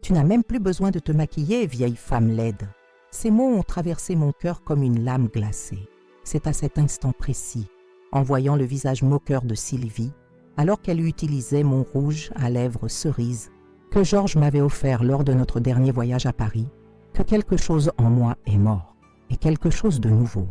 Tu n'as même plus besoin de te maquiller, vieille femme laide. » Ces mots ont traversé mon cœur comme une lame glacée. C'est à cet instant précis, en voyant le visage moqueur de Sylvie, alors qu'elle utilisait mon rouge à lèvres cerise, que Georges m'avait offert lors de notre dernier voyage à Paris, que quelque chose en moi est mort, et quelque chose de nouveau,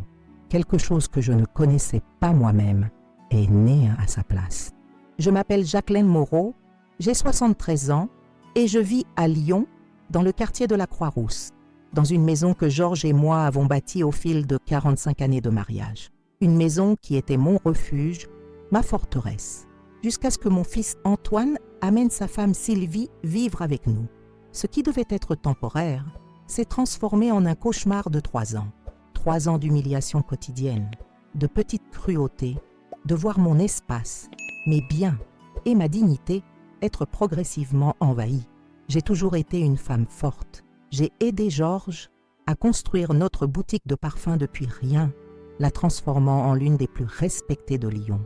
quelque chose que je ne connaissais pas moi-même, est né à sa place. Je m'appelle Jacqueline Moreau, j'ai 73 ans et je vis à Lyon, dans le quartier de la Croix-Rousse, dans une maison que Georges et moi avons bâtie au fil de 45 années de mariage. Une maison qui était mon refuge, ma forteresse, jusqu'à ce que mon fils Antoine amène sa femme Sylvie vivre avec nous. Ce qui devait être temporaire s'est transformé en un cauchemar de 3 ans. 3 ans d'humiliation quotidienne, de petite cruauté, de voir mon espace, mes biens et ma dignité être progressivement envahis. J'ai toujours été une femme forte. J'ai aidé Georges à construire notre boutique de parfums depuis rien, la transformant en l'une des plus respectées de Lyon.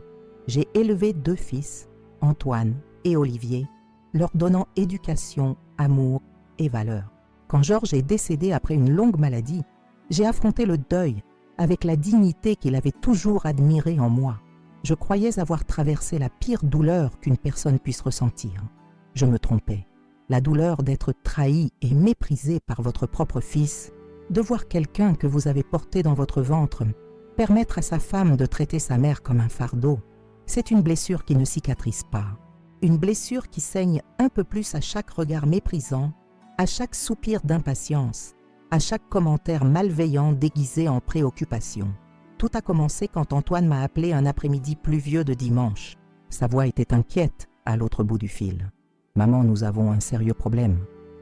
J'ai élevé 2 fils, Antoine et Olivier, leur donnant éducation, amour et valeur. Quand Georges est décédé après une longue maladie, j'ai affronté le deuil avec la dignité qu'il avait toujours admirée en moi. Je croyais avoir traversé la pire douleur qu'une personne puisse ressentir. Je me trompais. La douleur d'être trahi et méprisé par votre propre fils, de voir quelqu'un que vous avez porté dans votre ventre permettre à sa femme de traiter sa mère comme un fardeau, c'est une blessure qui ne cicatrise pas. Une blessure qui saigne un peu plus à chaque regard méprisant, à chaque soupir d'impatience, à chaque commentaire malveillant déguisé en préoccupation. Tout a commencé quand Antoine m'a appelé un après-midi pluvieux de dimanche. Sa voix était inquiète à l'autre bout du fil. « Maman, nous avons un sérieux problème. »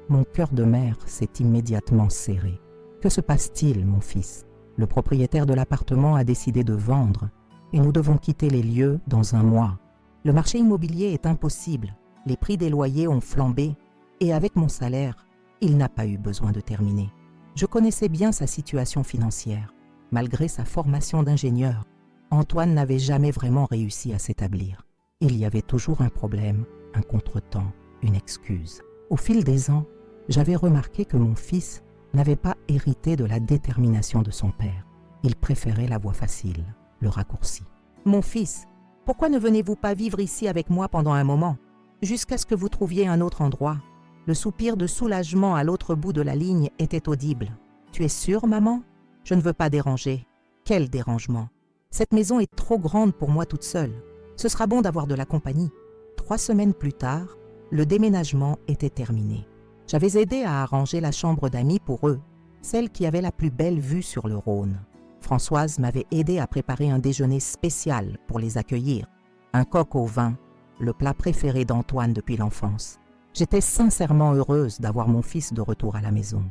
Mon cœur de mère s'est immédiatement serré. « Que se passe-t-il, mon fils ? Le propriétaire de l'appartement a décidé de vendre et nous devons quitter les lieux dans 1 mois. Le marché immobilier est impossible. Les prix des loyers ont flambé et avec mon salaire, il n'a pas eu besoin de terminer. Je connaissais bien sa situation financière. Malgré sa formation d'ingénieur, Antoine n'avait jamais vraiment réussi à s'établir. Il y avait toujours un problème, un contretemps, une excuse. Au fil des ans, j'avais remarqué que mon fils n'avait pas hérité de la détermination de son père. Il préférait la voie facile, le raccourci. « Mon fils, pourquoi ne venez-vous pas vivre ici avec moi pendant un moment, jusqu'à ce que vous trouviez un autre endroit ?» Le soupir de soulagement à l'autre bout de la ligne était audible. « Tu es sûre, maman ? Je ne veux pas déranger. » Quel dérangement! Cette maison est trop grande pour moi toute seule. Ce sera bon d'avoir de la compagnie. 3 semaines plus tard, le déménagement était terminé. J'avais aidé à arranger la chambre d'amis pour eux, celle qui avait la plus belle vue sur le Rhône. Françoise m'avait aidé à préparer un déjeuner spécial pour les accueillir. Un coq au vin, le plat préféré d'Antoine depuis l'enfance. J'étais sincèrement heureuse d'avoir mon fils de retour à la maison.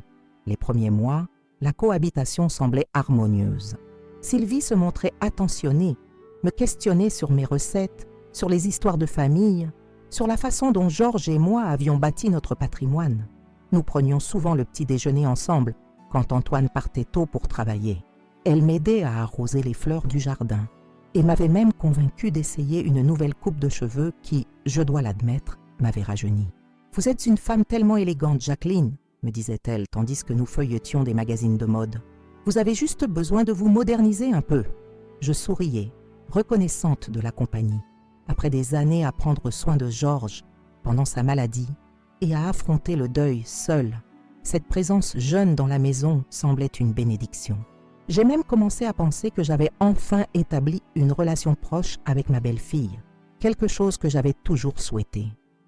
Les premiers mois, la cohabitation semblait harmonieuse. Sylvie se montrait attentionnée, me questionnait sur mes recettes, sur les histoires de famille, sur la façon dont Georges et moi avions bâti notre patrimoine. Nous prenions souvent le petit déjeuner ensemble quand Antoine partait tôt pour travailler. Elle m'aidait à arroser les fleurs du jardin et m'avait même convaincue d'essayer une nouvelle coupe de cheveux qui, je dois l'admettre, m'avait rajeunie. « Vous êtes une femme tellement élégante, Jacqueline, » me disait-elle tandis que nous feuilletions des magazines de mode. « Vous avez juste besoin de vous moderniser un peu. » Je souriais, reconnaissante de la compagnie. Après des années à prendre soin de Georges pendant sa maladie et à affronter le deuil seule, cette présence jeune dans la maison semblait une bénédiction. J'ai même commencé à penser que j'avais enfin établi une relation proche avec ma belle-fille, quelque chose que j'avais toujours souhaité.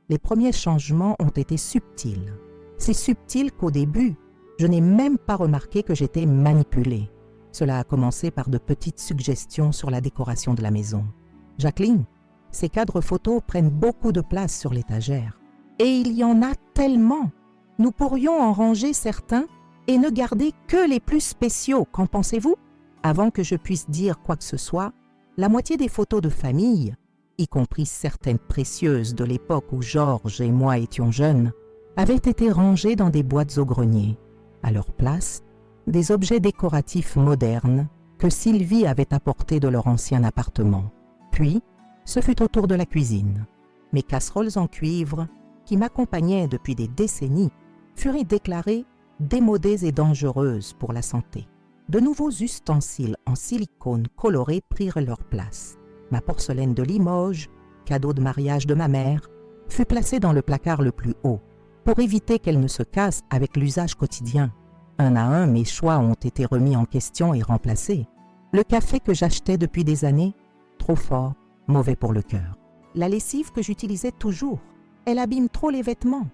Les premiers changements ont été subtils. Si subtils qu'au début, je n'ai même pas remarqué que j'étais manipulée. Cela a commencé par de petites suggestions sur la décoration de la maison. « Jacqueline, ces cadres photos prennent beaucoup de place sur l'étagère. Et il y en a tellement. Nous pourrions en ranger certains et ne garder que les plus spéciaux, qu'en pensez-vous ?» Avant que je puisse dire quoi que ce soit, la moitié des photos de famille, y compris certaines précieuses de l'époque où Georges et moi étions jeunes, avaient été rangées dans des boîtes au grenier. À leur place, des objets décoratifs modernes que Sylvie avait apportés de leur ancien appartement. Puis, ce fut au tour de la cuisine. Mes casseroles en cuivre, qui m'accompagnaient depuis des décennies, furent déclarées démodées et dangereuses pour la santé. De nouveaux ustensiles en silicone coloré prirent leur place. Ma porcelaine de Limoges, cadeau de mariage de ma mère, fut placée dans le placard le plus haut, pour éviter qu'elle ne se casse avec l'usage quotidien. Un à un, mes choix ont été remis en question et remplacés. Le café que j'achetais depuis des années, trop fort, mauvais pour le cœur. La lessive que j'utilisais toujours, elle abîme trop les vêtements.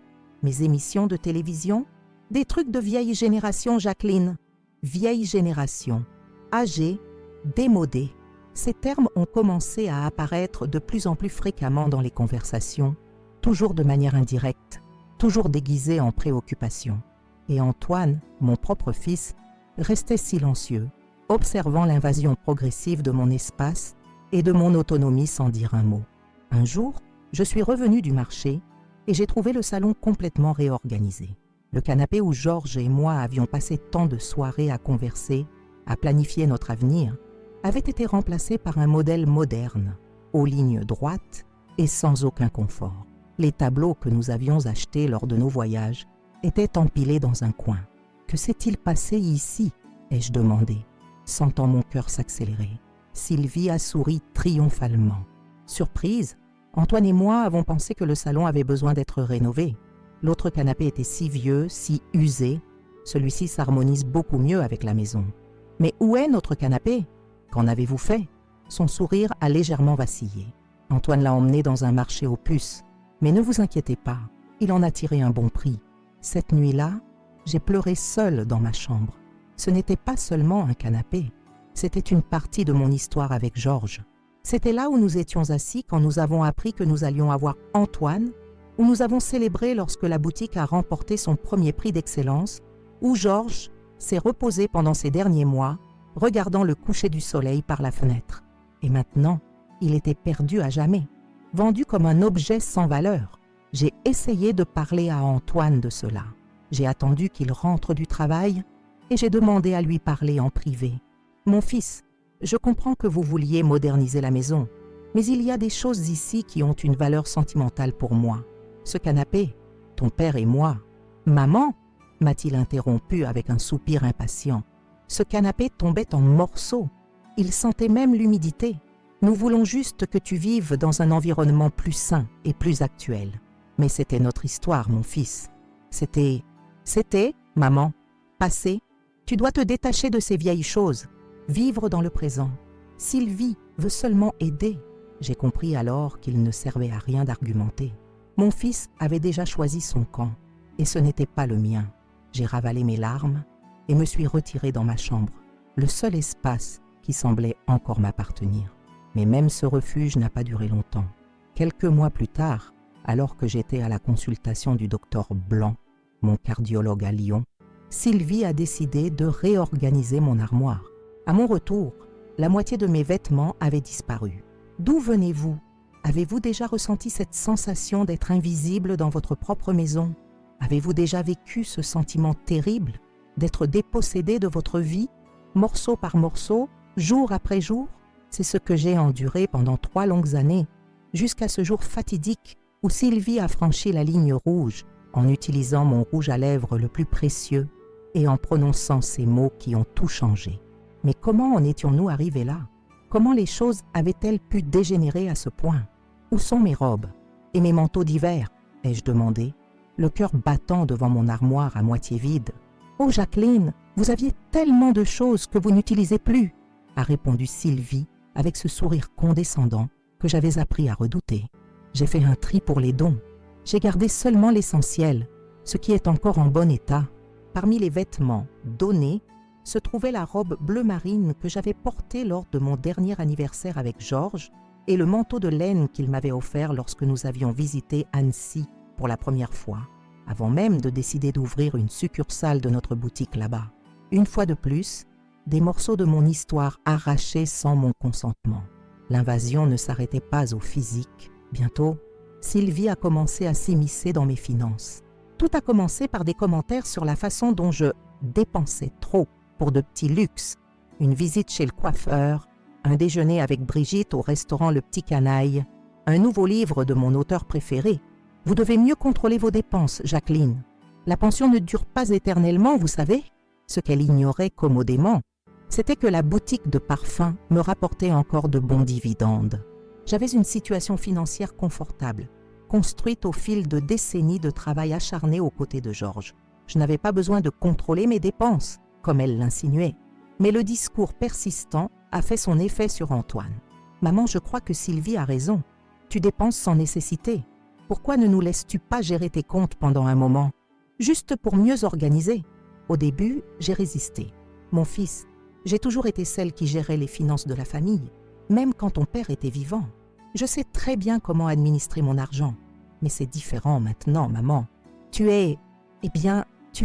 Mes émissions de télévision, des trucs de vieille génération, Jacqueline. Vieille génération, âgée, démodée. Ces termes ont commencé à apparaître de plus en plus fréquemment dans les conversations, toujours de manière indirecte, toujours déguisés en préoccupation. Et Antoine, mon propre fils, restait silencieux, observant l'invasion progressive de mon espace et de mon autonomie sans dire un mot. Un jour, je suis revenue du marché et j'ai trouvé le salon complètement réorganisé. Le canapé où Georges et moi avions passé tant de soirées à converser, à planifier notre avenir, avait été remplacé par un modèle moderne, aux lignes droites et sans aucun confort. Les tableaux que nous avions achetés lors de nos voyages étaient empilés dans un coin. « Que s'est-il passé ici ?» ai-je demandé, sentant mon cœur s'accélérer. Sylvie a souri triomphalement. Surprise, Antoine et moi avons pensé que le salon avait besoin d'être rénové. L'autre canapé était si vieux, si usé, celui-ci s'harmonise beaucoup mieux avec la maison. « Mais où est notre canapé ? Qu'en avez-vous fait ?» Son sourire a légèrement vacillé. Antoine l'a emmené dans un marché aux puces. Mais ne vous inquiétez pas, il en a tiré un bon prix. Cette nuit-là, j'ai pleuré seule dans ma chambre. Ce n'était pas seulement un canapé, c'était une partie de mon histoire avec Georges. C'était là où nous étions assis quand nous avons appris que nous allions avoir Antoine, où nous avons célébré lorsque la boutique a remporté son premier prix d'excellence, où Georges s'est reposé pendant ces derniers mois, regardant le coucher du soleil par la fenêtre. Et maintenant, il était perdu à jamais, vendu comme un objet sans valeur. J'ai essayé de parler à Antoine de cela. J'ai attendu qu'il rentre du travail et j'ai demandé à lui parler en privé. « Mon fils, je comprends que vous vouliez moderniser la maison, mais il y a des choses ici qui ont une valeur sentimentale pour moi. Ce canapé, ton père et moi. »« Maman » m'a-t-il interrompu avec un soupir impatient. Ce canapé tombait en morceaux. Il sentait même l'humidité. Nous voulons juste que tu vives dans un environnement plus sain et plus actuel. Mais c'était notre histoire, mon fils. C'était, maman, passé. Tu dois te détacher de ces vieilles choses, vivre dans le présent. Sylvie veut seulement aider. J'ai compris alors qu'il ne servait à rien d'argumenter. Mon fils avait déjà choisi son camp, et ce n'était pas le mien. J'ai ravalé mes larmes et me suis retiré dans ma chambre, le seul espace qui semblait encore m'appartenir. Mais même ce refuge n'a pas duré longtemps. Quelques mois plus tard, alors que j'étais à la consultation du docteur Blanc, mon cardiologue à Lyon, Sylvie a décidé de réorganiser mon armoire. À mon retour, la moitié de mes vêtements avait disparu. D'où venez-vous ? Avez-vous déjà ressenti cette sensation d'être invisible dans votre propre maison ? Avez-vous déjà vécu ce sentiment terrible d'être dépossédé de votre vie, morceau par morceau, jour après jour ? C'est ce que j'ai enduré pendant 3 longues années, jusqu'à ce jour fatidique où Sylvie a franchi la ligne rouge en utilisant mon rouge à lèvres le plus précieux et en prononçant ces mots qui ont tout changé. Mais comment en étions-nous arrivés là ? Comment les choses avaient-elles pu dégénérer à ce point ? Où sont mes robes et mes manteaux d'hiver ? ai-je demandé, le cœur battant devant mon armoire à moitié vide. « Oh Jacqueline, vous aviez tellement de choses que vous n'utilisez plus !» a répondu Sylvie avec ce sourire condescendant que j'avais appris à redouter. J'ai fait un tri pour les dons. J'ai gardé seulement l'essentiel, ce qui est encore en bon état. Parmi les vêtements donnés se trouvait la robe bleu marine que j'avais portée lors de mon dernier anniversaire avec Georges et le manteau de laine qu'il m'avait offert lorsque nous avions visité Annecy pour la première fois, avant même de décider d'ouvrir une succursale de notre boutique là-bas. Une fois de plus, des morceaux de mon histoire arrachés sans mon consentement. L'invasion ne s'arrêtait pas au physique. Bientôt, Sylvie a commencé à s'immiscer dans mes finances. Tout a commencé par des commentaires sur la façon dont je dépensais trop pour de petits luxes, une visite chez le coiffeur, un déjeuner avec Brigitte au restaurant Le Petit Canaille, un nouveau livre de mon auteur préféré. Vous devez mieux contrôler vos dépenses, Jacqueline. La pension ne dure pas éternellement, vous savez. Ce qu'elle ignorait commodément, c'était que la boutique de parfums me rapportait encore de bons dividendes. J'avais une situation financière confortable, construite au fil de décennies de travail acharné aux côtés de Georges. Je n'avais pas besoin de contrôler mes dépenses, comme elle l'insinuait. Mais le discours persistant a fait son effet sur Antoine. « Maman, je crois que Sylvie a raison. Tu dépenses sans nécessité. Pourquoi ne nous laisses-tu pas gérer tes comptes pendant un moment? Juste pour mieux organiser. » Au début, j'ai résisté. « Mon fils, j'ai toujours été celle qui gérait les finances de la famille, même quand ton père était vivant. Je sais très bien comment administrer mon argent. Mais c'est différent maintenant, maman. Tu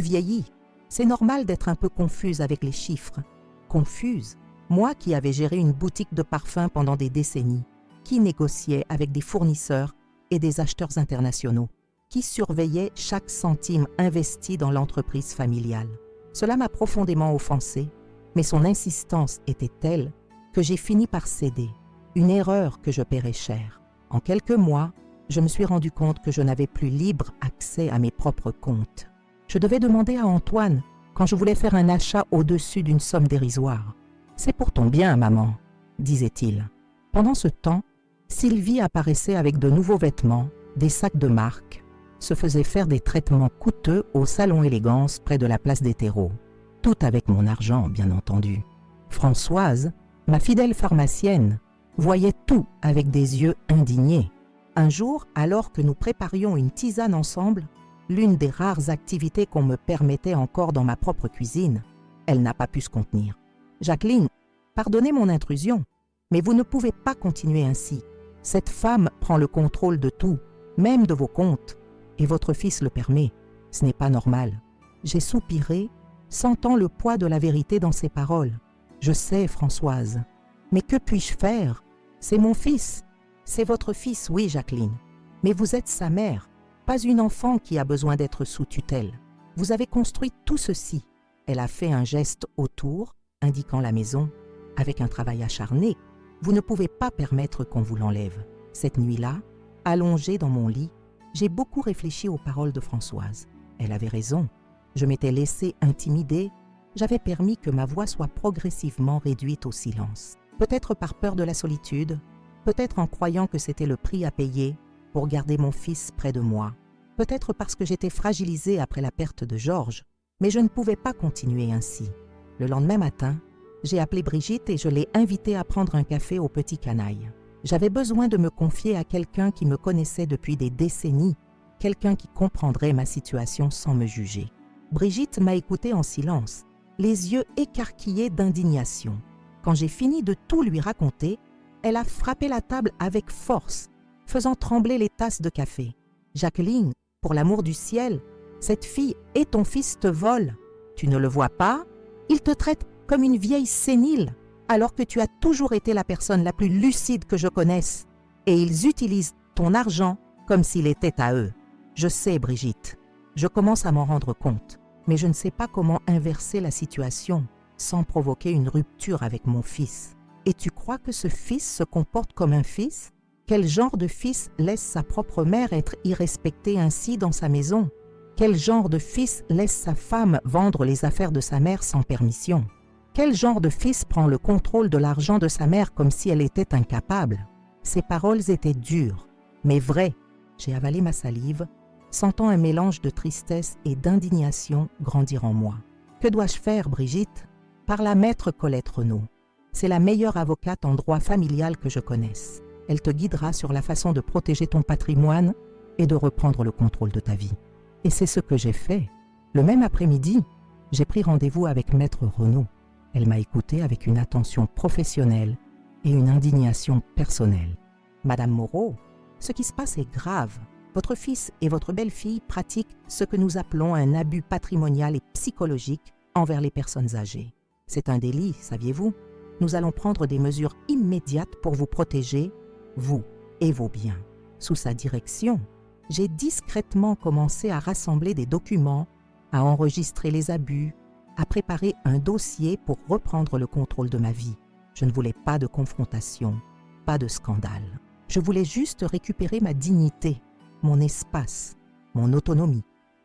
vieillis. C'est normal d'être un peu confuse avec les chiffres. » Confuse? Moi qui avais géré une boutique de parfums pendant des décennies, qui négociait avec des fournisseurs et des acheteurs internationaux, qui surveillait chaque centime investi dans l'entreprise familiale. Cela m'a profondément offensée, mais son insistance était telle que j'ai fini par céder. Une erreur que je paierais cher. En quelques mois, je me suis rendu compte que je n'avais plus libre accès à mes propres comptes. Je devais demander à Antoine quand je voulais faire un achat au-dessus d'une somme dérisoire. « C'est pour ton bien, maman », disait-il. Pendant ce temps, Sylvie apparaissait avec de nouveaux vêtements, des sacs de marque, se faisait faire des traitements coûteux au salon élégance près de la place des terreaux. Tout avec mon argent, bien entendu. Françoise, ma fidèle pharmacienne, voyait tout avec des yeux indignés. Un jour, alors que nous préparions une tisane ensemble, l'une des rares activités qu'on me permettait encore dans ma propre cuisine, elle n'a pas pu se contenir. « Jacqueline, pardonnez mon intrusion, mais vous ne pouvez pas continuer ainsi. Cette femme prend le contrôle de tout, même de vos comptes, et votre fils le permet. Ce n'est pas normal. » J'ai soupiré, sentant le poids de la vérité dans ses paroles. « Je sais, Françoise, mais que puis-je faire? C'est mon fils. » « C'est votre fils, oui, Jacqueline, mais vous êtes sa mère, pas une enfant qui a besoin d'être sous tutelle. Vous avez construit tout ceci. » Elle a fait un geste autour, indiquant la maison. « Avec un travail acharné, vous ne pouvez pas permettre qu'on vous l'enlève. » Cette nuit-là, allongée dans mon lit, j'ai beaucoup réfléchi aux paroles de Françoise. Elle avait raison. Je m'étais laissé intimider. J'avais permis que ma voix soit progressivement réduite au silence. Peut-être par peur de la solitude, peut-être en croyant que c'était le prix à payer pour garder mon fils près de moi, peut-être parce que j'étais fragilisée après la perte de Georges, mais je ne pouvais pas continuer ainsi. Le lendemain matin, j'ai appelé Brigitte et je l'ai invitée à prendre un café au Petit Canaille. J'avais besoin de me confier à quelqu'un qui me connaissait depuis des décennies, quelqu'un qui comprendrait ma situation sans me juger. Brigitte m'a écoutée en silence, les yeux écarquillés d'indignation. Quand j'ai fini de tout lui raconter, elle a frappé la table avec force, faisant trembler les tasses de café. « Jacqueline, pour l'amour du ciel, cette fille et ton fils te volent. Tu ne le vois pas? Ils te traitent comme une vieille sénile, alors que tu as toujours été la personne la plus lucide que je connaisse. Et ils utilisent ton argent comme s'il était à eux. Je sais, Brigitte, je commence à m'en rendre compte, mais je ne sais pas comment inverser la situation sans provoquer une rupture avec mon fils. Et tu crois que ce fils se comporte comme un fils? Quel genre de fils laisse sa propre mère être irrespectée ainsi dans sa maison? Quel genre de fils laisse sa femme vendre les affaires de sa mère sans permission? Quel genre de fils prend le contrôle de l'argent de sa mère comme si elle était incapable? Ces paroles étaient dures, mais vraies. J'ai avalé ma salive, sentant un mélange de tristesse et d'indignation grandir en moi. Que dois-je faire, Brigitte? Par la maître Colette Renaud. C'est la meilleure avocate en droit familial que je connaisse. Elle te guidera sur la façon de protéger ton patrimoine et de reprendre le contrôle de ta vie. Et c'est ce que j'ai fait. Le même après-midi, j'ai pris rendez-vous avec maître Renaud. Elle m'a écouté avec une attention professionnelle et une indignation personnelle. « Madame Moreau, ce qui se passe est grave. Votre fils et votre belle-fille pratiquent ce que nous appelons un abus patrimonial et psychologique envers les personnes âgées. C'est un délit, saviez-vous? Nous allons prendre des mesures immédiates pour vous protéger, vous et vos biens. » Sous sa direction, j'ai discrètement commencé à rassembler des documents, à enregistrer les abus, à préparer un dossier pour reprendre le contrôle de ma vie. Je ne voulais pas de confrontation, pas de scandale. Je voulais juste récupérer ma dignité, mon espace, mon autonomie.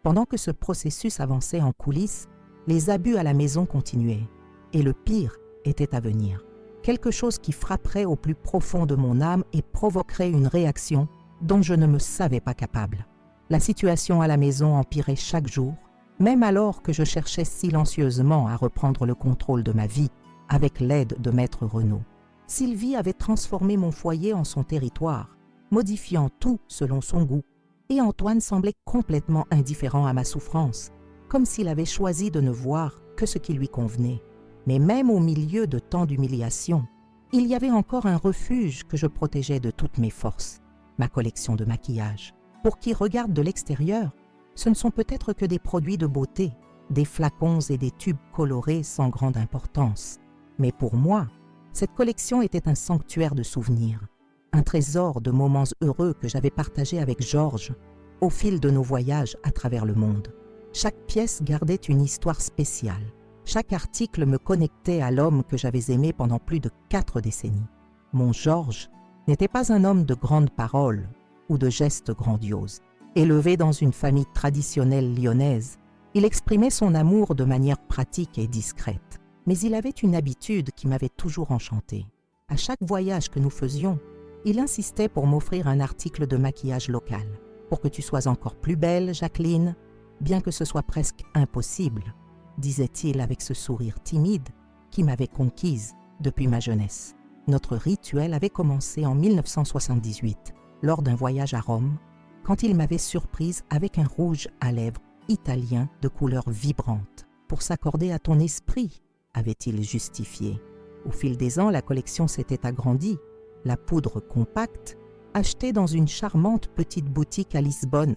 Pendant que ce processus avançait en coulisses, les abus à la maison continuaient. Et le pire était à venir. Quelque chose qui frapperait au plus profond de mon âme et provoquerait une réaction dont je ne me savais pas capable. La situation à la maison empirait chaque jour, même alors que je cherchais silencieusement à reprendre le contrôle de ma vie avec l'aide de Maître Renaud. Sylvie avait transformé mon foyer en son territoire, modifiant tout selon son goût, et Antoine semblait complètement indifférent à ma souffrance, comme s'il avait choisi de ne voir que ce qui lui convenait. Mais même au milieu de tant d'humiliation, il y avait encore un refuge que je protégeais de toutes mes forces, ma collection de maquillage. Pour qui regarde de l'extérieur, ce ne sont peut-être que des produits de beauté, des flacons et des tubes colorés sans grande importance. Mais pour moi, cette collection était un sanctuaire de souvenirs, un trésor de moments heureux que j'avais partagés avec Georges au fil de nos voyages à travers le monde. Chaque pièce gardait une histoire spéciale. Chaque article me connectait à l'homme que j'avais aimé pendant plus de 4 décennies. Mon Georges n'était pas un homme de grandes paroles ou de gestes grandioses. Élevé dans une famille traditionnelle lyonnaise, il exprimait son amour de manière pratique et discrète. Mais il avait une habitude qui m'avait toujours enchantée. À chaque voyage que nous faisions, il insistait pour m'offrir un article de maquillage local. Pour que tu sois encore plus belle, Jacqueline, bien que ce soit presque impossible, disait-il avec ce sourire timide qui m'avait conquise depuis ma jeunesse. Notre rituel avait commencé en 1978, lors d'un voyage à Rome, quand il m'avait surprise avec un rouge à lèvres italien de couleur vibrante, pour s'accorder à ton esprit, avait-il justifié. Au fil des ans, la collection s'était agrandie. La poudre compacte, achetée dans une charmante petite boutique à Lisbonne,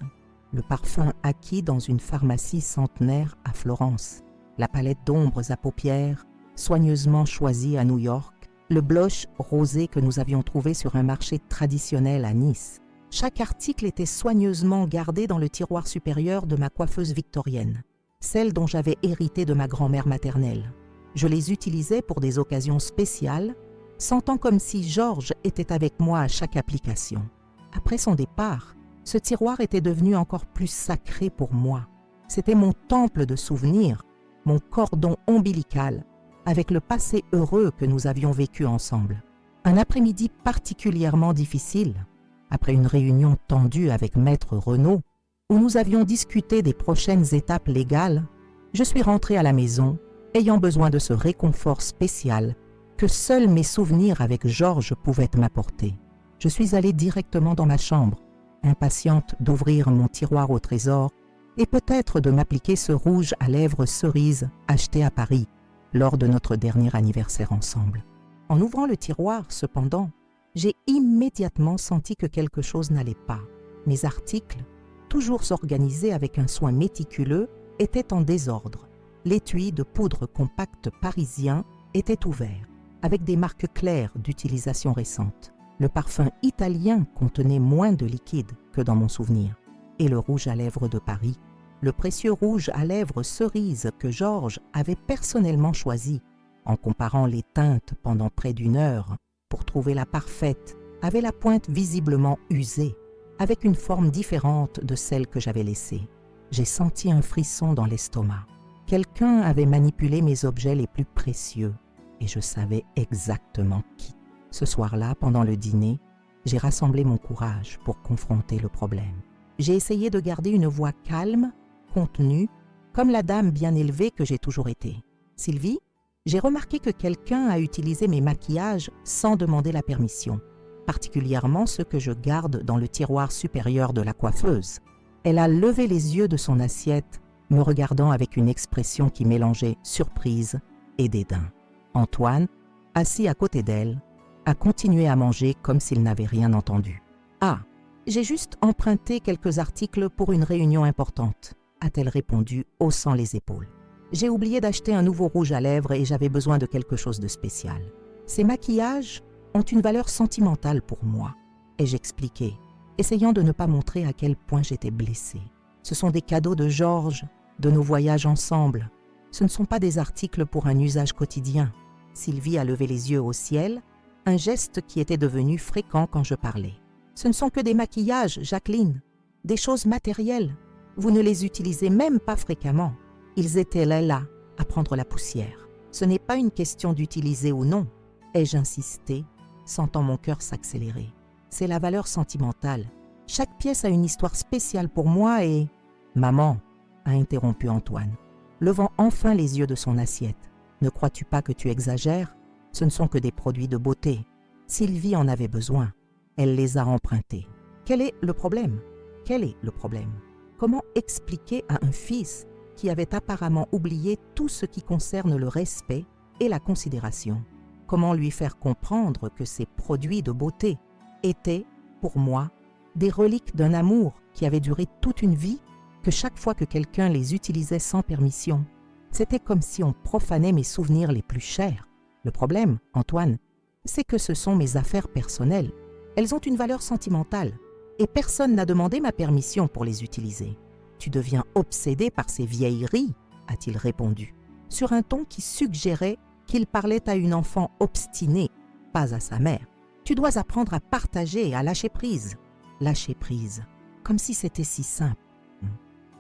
le parfum acquis dans une pharmacie centenaire à Florence, la palette d'ombres à paupières, soigneusement choisie à New York, le blush rosé que nous avions trouvé sur un marché traditionnel à Nice. Chaque article était soigneusement gardé dans le tiroir supérieur de ma coiffeuse victorienne, celle dont j'avais hérité de ma grand-mère maternelle. Je les utilisais pour des occasions spéciales, sentant comme si Georges était avec moi à chaque application. Après son départ, ce tiroir était devenu encore plus sacré pour moi. C'était mon temple de souvenirs, mon cordon ombilical, avec le passé heureux que nous avions vécu ensemble. Un après-midi particulièrement difficile, après une réunion tendue avec Maître Renaud, où nous avions discuté des prochaines étapes légales, je suis rentrée à la maison, ayant besoin de ce réconfort spécial que seuls mes souvenirs avec Georges pouvaient m'apporter. Je suis allée directement dans ma chambre, impatiente d'ouvrir mon tiroir au trésor et peut-être de m'appliquer ce rouge à lèvres cerise acheté à Paris lors de notre dernier anniversaire ensemble. En ouvrant le tiroir, cependant, j'ai immédiatement senti que quelque chose n'allait pas. Mes articles, toujours organisés avec un soin méticuleux, étaient en désordre. L'étui de poudre compacte parisien était ouvert, avec des marques claires d'utilisation récente. Le parfum italien contenait moins de liquide que dans mon souvenir. Et le rouge à lèvres de Paris, le précieux rouge à lèvres cerise que Georges avait personnellement choisi, en comparant les teintes pendant près d'1 heure pour trouver la parfaite, avait la pointe visiblement usée, avec une forme différente de celle que j'avais laissée. J'ai senti un frisson dans l'estomac. Quelqu'un avait manipulé mes objets les plus précieux et je savais exactement qui. Ce soir-là, pendant le dîner, j'ai rassemblé mon courage pour confronter le problème. J'ai essayé de garder une voix calme, contenue, comme la dame bien élevée que j'ai toujours été. « Sylvie, j'ai remarqué que quelqu'un a utilisé mes maquillages sans demander la permission, particulièrement ceux que je garde dans le tiroir supérieur de la coiffeuse. » Elle a levé les yeux de son assiette, me regardant avec une expression qui mélangeait surprise et dédain. Antoine, assis à côté d'elle, a continué à manger comme s'il n'avait rien entendu. « Ah, j'ai juste emprunté quelques articles pour une réunion importante, » a-t-elle répondu, haussant les épaules. « J'ai oublié d'acheter un nouveau rouge à lèvres et j'avais besoin de quelque chose de spécial. Ces maquillages ont une valeur sentimentale pour moi. » ai-je expliqué, essayant de ne pas montrer à quel point j'étais blessée. « Ce sont des cadeaux de Georges, de nos voyages ensemble. Ce ne sont pas des articles pour un usage quotidien. » Sylvie a levé les yeux au ciel, un geste qui était devenu fréquent quand je parlais. « Ce ne sont que des maquillages, Jacqueline, des choses matérielles. Vous ne les utilisez même pas fréquemment. Ils étaient là, à prendre la poussière. Ce n'est pas une question d'utiliser ou non, ai-je insisté, sentant mon cœur s'accélérer. C'est la valeur sentimentale. Chaque pièce a une histoire spéciale pour moi et... Maman, a interrompu Antoine, levant enfin les yeux de son assiette. Ne crois-tu pas que tu exagères? Ce ne sont que des produits de beauté. Sylvie en avait besoin. Elle les a empruntés. Quel est le problème? Quel est le problème? Comment expliquer à un fils qui avait apparemment oublié tout ce qui concerne le respect et la considération? Comment lui faire comprendre que ces produits de beauté étaient, pour moi, des reliques d'un amour qui avait duré toute une vie, que chaque fois que quelqu'un les utilisait sans permission, c'était comme si on profanait mes souvenirs les plus chers. Le problème, Antoine, c'est que ce sont mes affaires personnelles. Elles ont une valeur sentimentale et personne n'a demandé ma permission pour les utiliser. Tu deviens obsédé par ces vieilleries, a-t-il répondu, sur un ton qui suggérait qu'il parlait à une enfant obstinée, pas à sa mère. Tu dois apprendre à partager et à lâcher prise. Lâcher prise, comme si c'était si simple.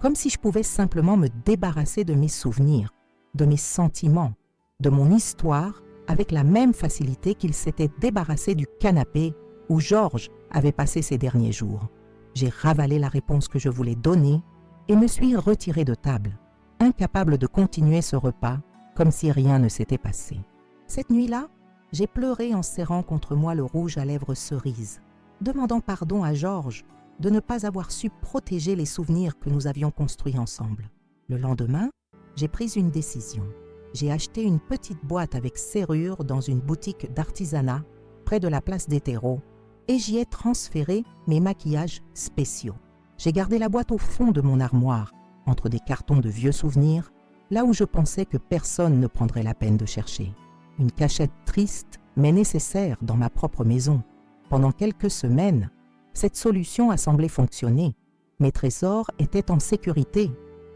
Comme si je pouvais simplement me débarrasser de mes souvenirs, de mes sentiments, de mon histoire, avec la même facilité qu'il s'était débarrassé du canapé où Georges avait passé ses derniers jours. J'ai ravalé la réponse que je voulais donner et me suis retiré de table, incapable de continuer ce repas comme si rien ne s'était passé. Cette nuit-là, j'ai pleuré en serrant contre moi le rouge à lèvres cerise, demandant pardon à Georges de ne pas avoir su protéger les souvenirs que nous avions construits ensemble. Le lendemain, j'ai pris une décision. J'ai acheté une petite boîte avec serrure dans une boutique d'artisanat près de la place des terreaux et j'y ai transféré mes maquillages spéciaux. J'ai gardé la boîte au fond de mon armoire, entre des cartons de vieux souvenirs, là où je pensais que personne ne prendrait la peine de chercher. Une cachette triste, mais nécessaire dans ma propre maison. Pendant quelques semaines, cette solution a semblé fonctionner. Mes trésors étaient en sécurité,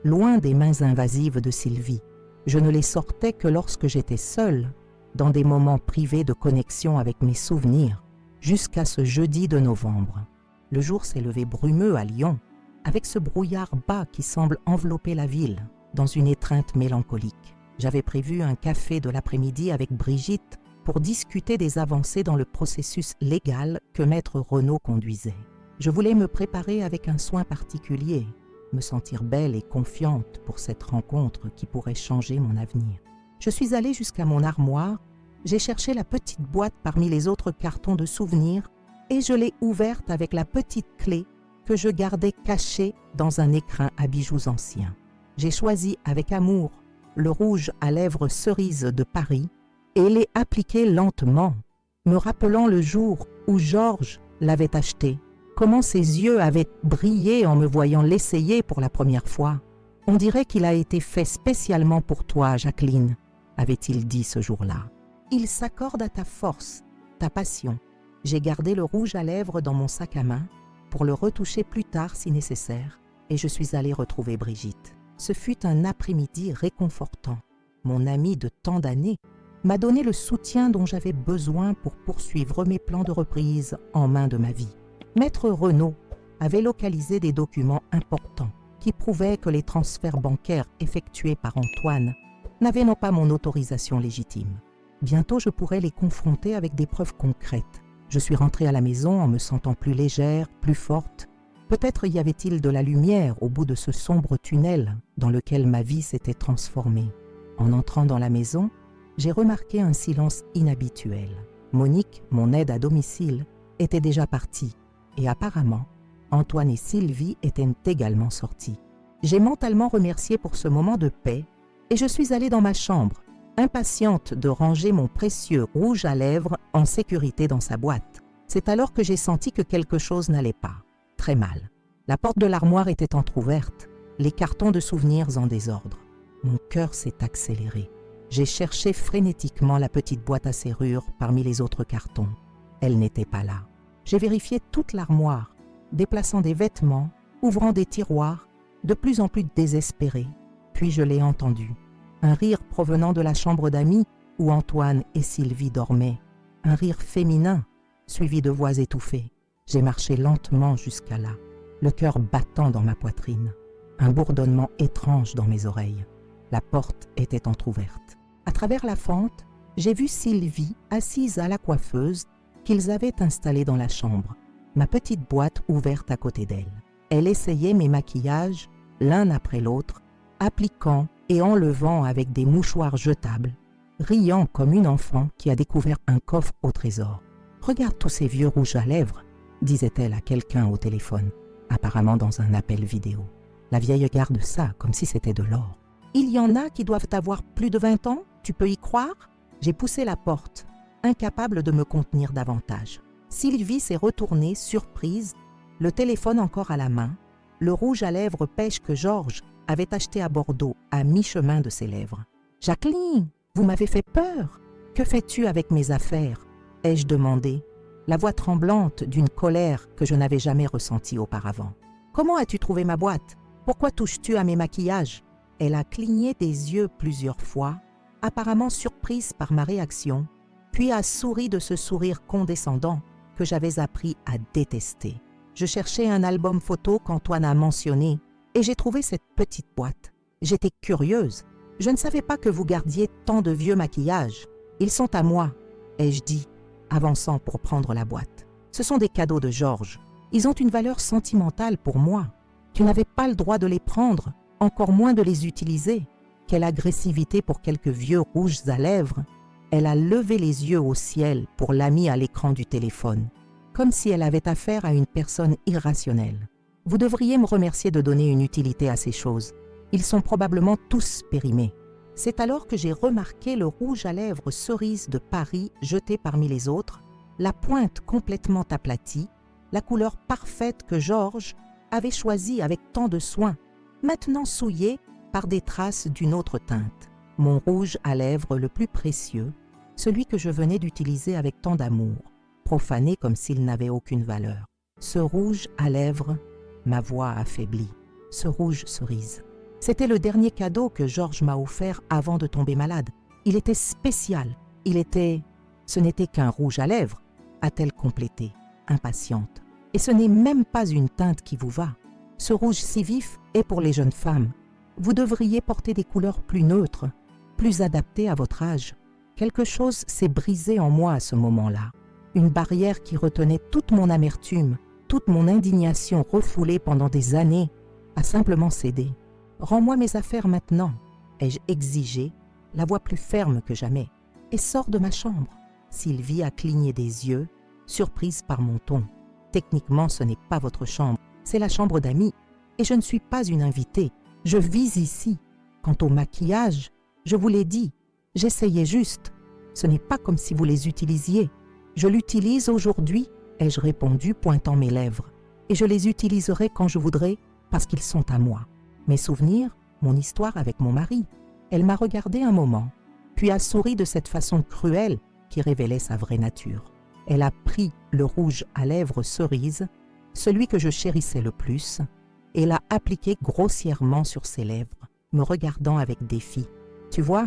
loin des mains invasives de Sylvie. Je ne les sortais que lorsque j'étais seule, dans des moments privés de connexion avec mes souvenirs, jusqu'à ce jeudi de novembre. Le jour s'est levé brumeux à Lyon, avec ce brouillard bas qui semble envelopper la ville, dans une étreinte mélancolique. J'avais prévu un café de l'après-midi avec Brigitte pour discuter des avancées dans le processus légal que Maître Renaud conduisait. Je voulais me préparer avec un soin particulier, me sentir belle et confiante pour cette rencontre qui pourrait changer mon avenir. Je suis allée jusqu'à mon armoire, j'ai cherché la petite boîte parmi les autres cartons de souvenirs et je l'ai ouverte avec la petite clé que je gardais cachée dans un écrin à bijoux anciens. J'ai choisi avec amour le rouge à lèvres cerise de Paris et l'ai appliqué lentement, me rappelant le jour où Georges l'avait acheté, comment ses yeux avaient brillé en me voyant l'essayer pour la première fois. « On dirait qu'il a été fait spécialement pour toi, Jacqueline », avait-il dit ce jour-là. « Il s'accorde à ta force, ta passion. » J'ai gardé le rouge à lèvres dans mon sac à main pour le retoucher plus tard si nécessaire et je suis allée retrouver Brigitte. Ce fut un après-midi réconfortant. Mon amie de tant d'années m'a donné le soutien dont j'avais besoin pour poursuivre mes plans de reprise en main de ma vie. Maître Renaud avait localisé des documents importants qui prouvaient que les transferts bancaires effectués par Antoine n'avaient non pas mon autorisation légitime. Bientôt, je pourrais les confronter avec des preuves concrètes. Je suis rentrée à la maison en me sentant plus légère, plus forte. Peut-être y avait-il de la lumière au bout de ce sombre tunnel dans lequel ma vie s'était transformée. En entrant dans la maison, j'ai remarqué un silence inhabituel. Monique, mon aide à domicile, était déjà partie et apparemment, Antoine et Sylvie étaient également sortis. J'ai mentalement remercié pour ce moment de paix et je suis allée dans ma chambre, impatiente de ranger mon précieux rouge à lèvres en sécurité dans sa boîte. C'est alors que j'ai senti que quelque chose n'allait pas. Très mal. La porte de l'armoire était entr'ouverte, les cartons de souvenirs en désordre. Mon cœur s'est accéléré. J'ai cherché frénétiquement la petite boîte à serrure parmi les autres cartons. Elle n'était pas là. J'ai vérifié toute l'armoire, déplaçant des vêtements, ouvrant des tiroirs, de plus en plus désespéré. Puis je l'ai entendu. Un rire provenant de la chambre d'amis où Antoine et Sylvie dormaient. Un rire féminin, suivi de voix étouffées. J'ai marché lentement jusqu'à là, le cœur battant dans ma poitrine. un bourdonnement étrange dans mes oreilles. La porte était entr'ouverte. À travers la fente, j'ai vu Sylvie assise à la coiffeuse qu'ils avaient installée dans la chambre, ma petite boîte ouverte à côté d'elle. Elle essayait mes maquillages l'un après l'autre, appliquant et enlevant avec des mouchoirs jetables, riant comme une enfant qui a découvert un coffre au trésor. « Regarde tous ces vieux rouges à lèvres », disait-elle à quelqu'un au téléphone, apparemment dans un appel vidéo. La vieille garde ça comme si c'était de l'or. « Il y en a qui doivent avoir plus de 20 ans, tu peux y croire ?» J'ai poussé la porte, incapable de me contenir davantage. Sylvie s'est retournée, surprise, le téléphone encore à la main, le rouge à lèvres pêche que Georges avait acheté à Bordeaux à mi-chemin de ses lèvres. « Jacqueline, vous m'avez fait peur. Que fais-tu avec mes affaires ?» ai-je demandé, la voix tremblante d'une colère que je n'avais jamais ressentie auparavant. « Comment as-tu trouvé ma boîte? Pourquoi touches-tu à mes maquillages ?» Elle a cligné des yeux plusieurs fois, apparemment surprise par ma réaction, puis a souri de ce sourire condescendant que j'avais appris à détester. Je cherchais un album photo qu'Antoine a mentionné et j'ai trouvé cette petite boîte. J'étais curieuse. Je ne savais pas que vous gardiez tant de vieux maquillages. Ils sont à moi, ai-je dit, avançant pour prendre la boîte. Ce sont des cadeaux de Georges. Ils ont une valeur sentimentale pour moi. Tu n'avais pas le droit de les prendre, encore moins de les utiliser. Quelle agressivité pour quelques vieux rouges à lèvres. Elle a levé les yeux au ciel pour l'ami à l'écran du téléphone, comme si elle avait affaire à une personne irrationnelle. Vous devriez me remercier de donner une utilité à ces choses. Ils sont probablement tous périmés. C'est alors que j'ai remarqué le rouge à lèvres cerise de Paris jeté parmi les autres, la pointe complètement aplatie, la couleur parfaite que Georges avait choisie avec tant de soin, maintenant souillée par des traces d'une autre teinte. Mon rouge à lèvres le plus précieux, celui que je venais d'utiliser avec tant d'amour, profané comme s'il n'avait aucune valeur. Ce rouge à lèvres, ma voix affaiblie, ce rouge cerise. C'était le dernier cadeau que Georges m'a offert avant de tomber malade. Il était spécial. Ce n'était qu'un rouge à lèvres, a-t-elle complété, impatiente. Et ce n'est même pas une teinte qui vous va. Ce rouge si vif est pour les jeunes femmes. Vous devriez porter des couleurs plus neutres, plus adaptées à votre âge. Quelque chose s'est brisé en moi à ce moment-là. Une barrière qui retenait toute mon amertume, toute mon indignation refoulée pendant des années, a simplement cédé. « Rends-moi mes affaires maintenant », ai-je exigé, la voix plus ferme que jamais. « Et sors de ma chambre ». Sylvie a cligné des yeux, surprise par mon ton. « Techniquement, ce n'est pas votre chambre, c'est la chambre d'amis. Et je ne suis pas une invitée, je vis ici. Quant au maquillage, je vous l'ai dit, j'essayais juste. Ce n'est pas comme si vous les utilisiez. Je l'utilise aujourd'hui, ai-je répondu, pointant mes lèvres. Et je les utiliserai quand je voudrai, parce qu'ils sont à moi. Mes souvenirs, mon histoire avec mon mari. Elle m'a regardé un moment, puis a souri de cette façon cruelle qui révélait sa vraie nature. Elle a pris le rouge à lèvres cerise, celui que je chérissais le plus, et l'a appliqué grossièrement sur ses lèvres, me regardant avec défi. « Tu vois,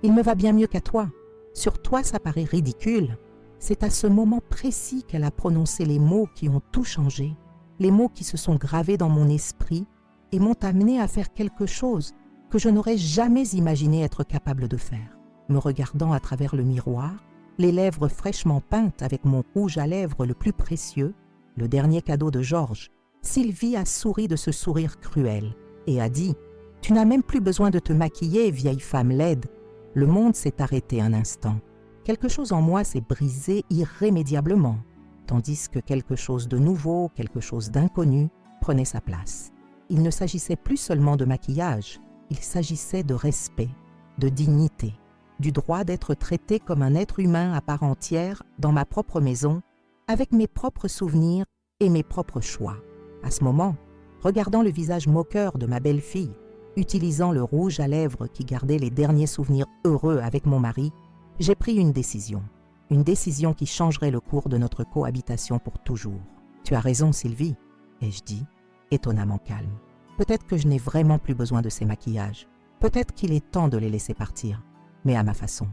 il me va bien mieux qu'à toi. Sur toi, ça paraît ridicule. » C'est à ce moment précis qu'elle a prononcé les mots qui ont tout changé, les mots qui se sont gravés dans mon esprit et m'ont amené à faire quelque chose que je n'aurais jamais imaginé être capable de faire. Me regardant à travers le miroir, les lèvres fraîchement peintes avec mon rouge à lèvres le plus précieux, le dernier cadeau de Georges, Sylvie a souri de ce sourire cruel et a dit « Tu n'as même plus besoin de te maquiller, vieille femme laide. » Le monde s'est arrêté un instant. Quelque chose en moi s'est brisé irrémédiablement, tandis que quelque chose de nouveau, quelque chose d'inconnu, prenait sa place. Il ne s'agissait plus seulement de maquillage, il s'agissait de respect, de dignité, du droit d'être traité comme un être humain à part entière dans ma propre maison, avec mes propres souvenirs et mes propres choix. À ce moment, regardant le visage moqueur de ma belle-fille, utilisant le rouge à lèvres qui gardait les derniers souvenirs heureux avec mon mari, j'ai pris une décision qui changerait le cours de notre cohabitation pour toujours. « Tu as raison, Sylvie », ai-je dit, étonnamment calme. Peut-être que je n'ai vraiment plus besoin de ces maquillages. Peut-être qu'il est temps de les laisser partir, mais à ma façon.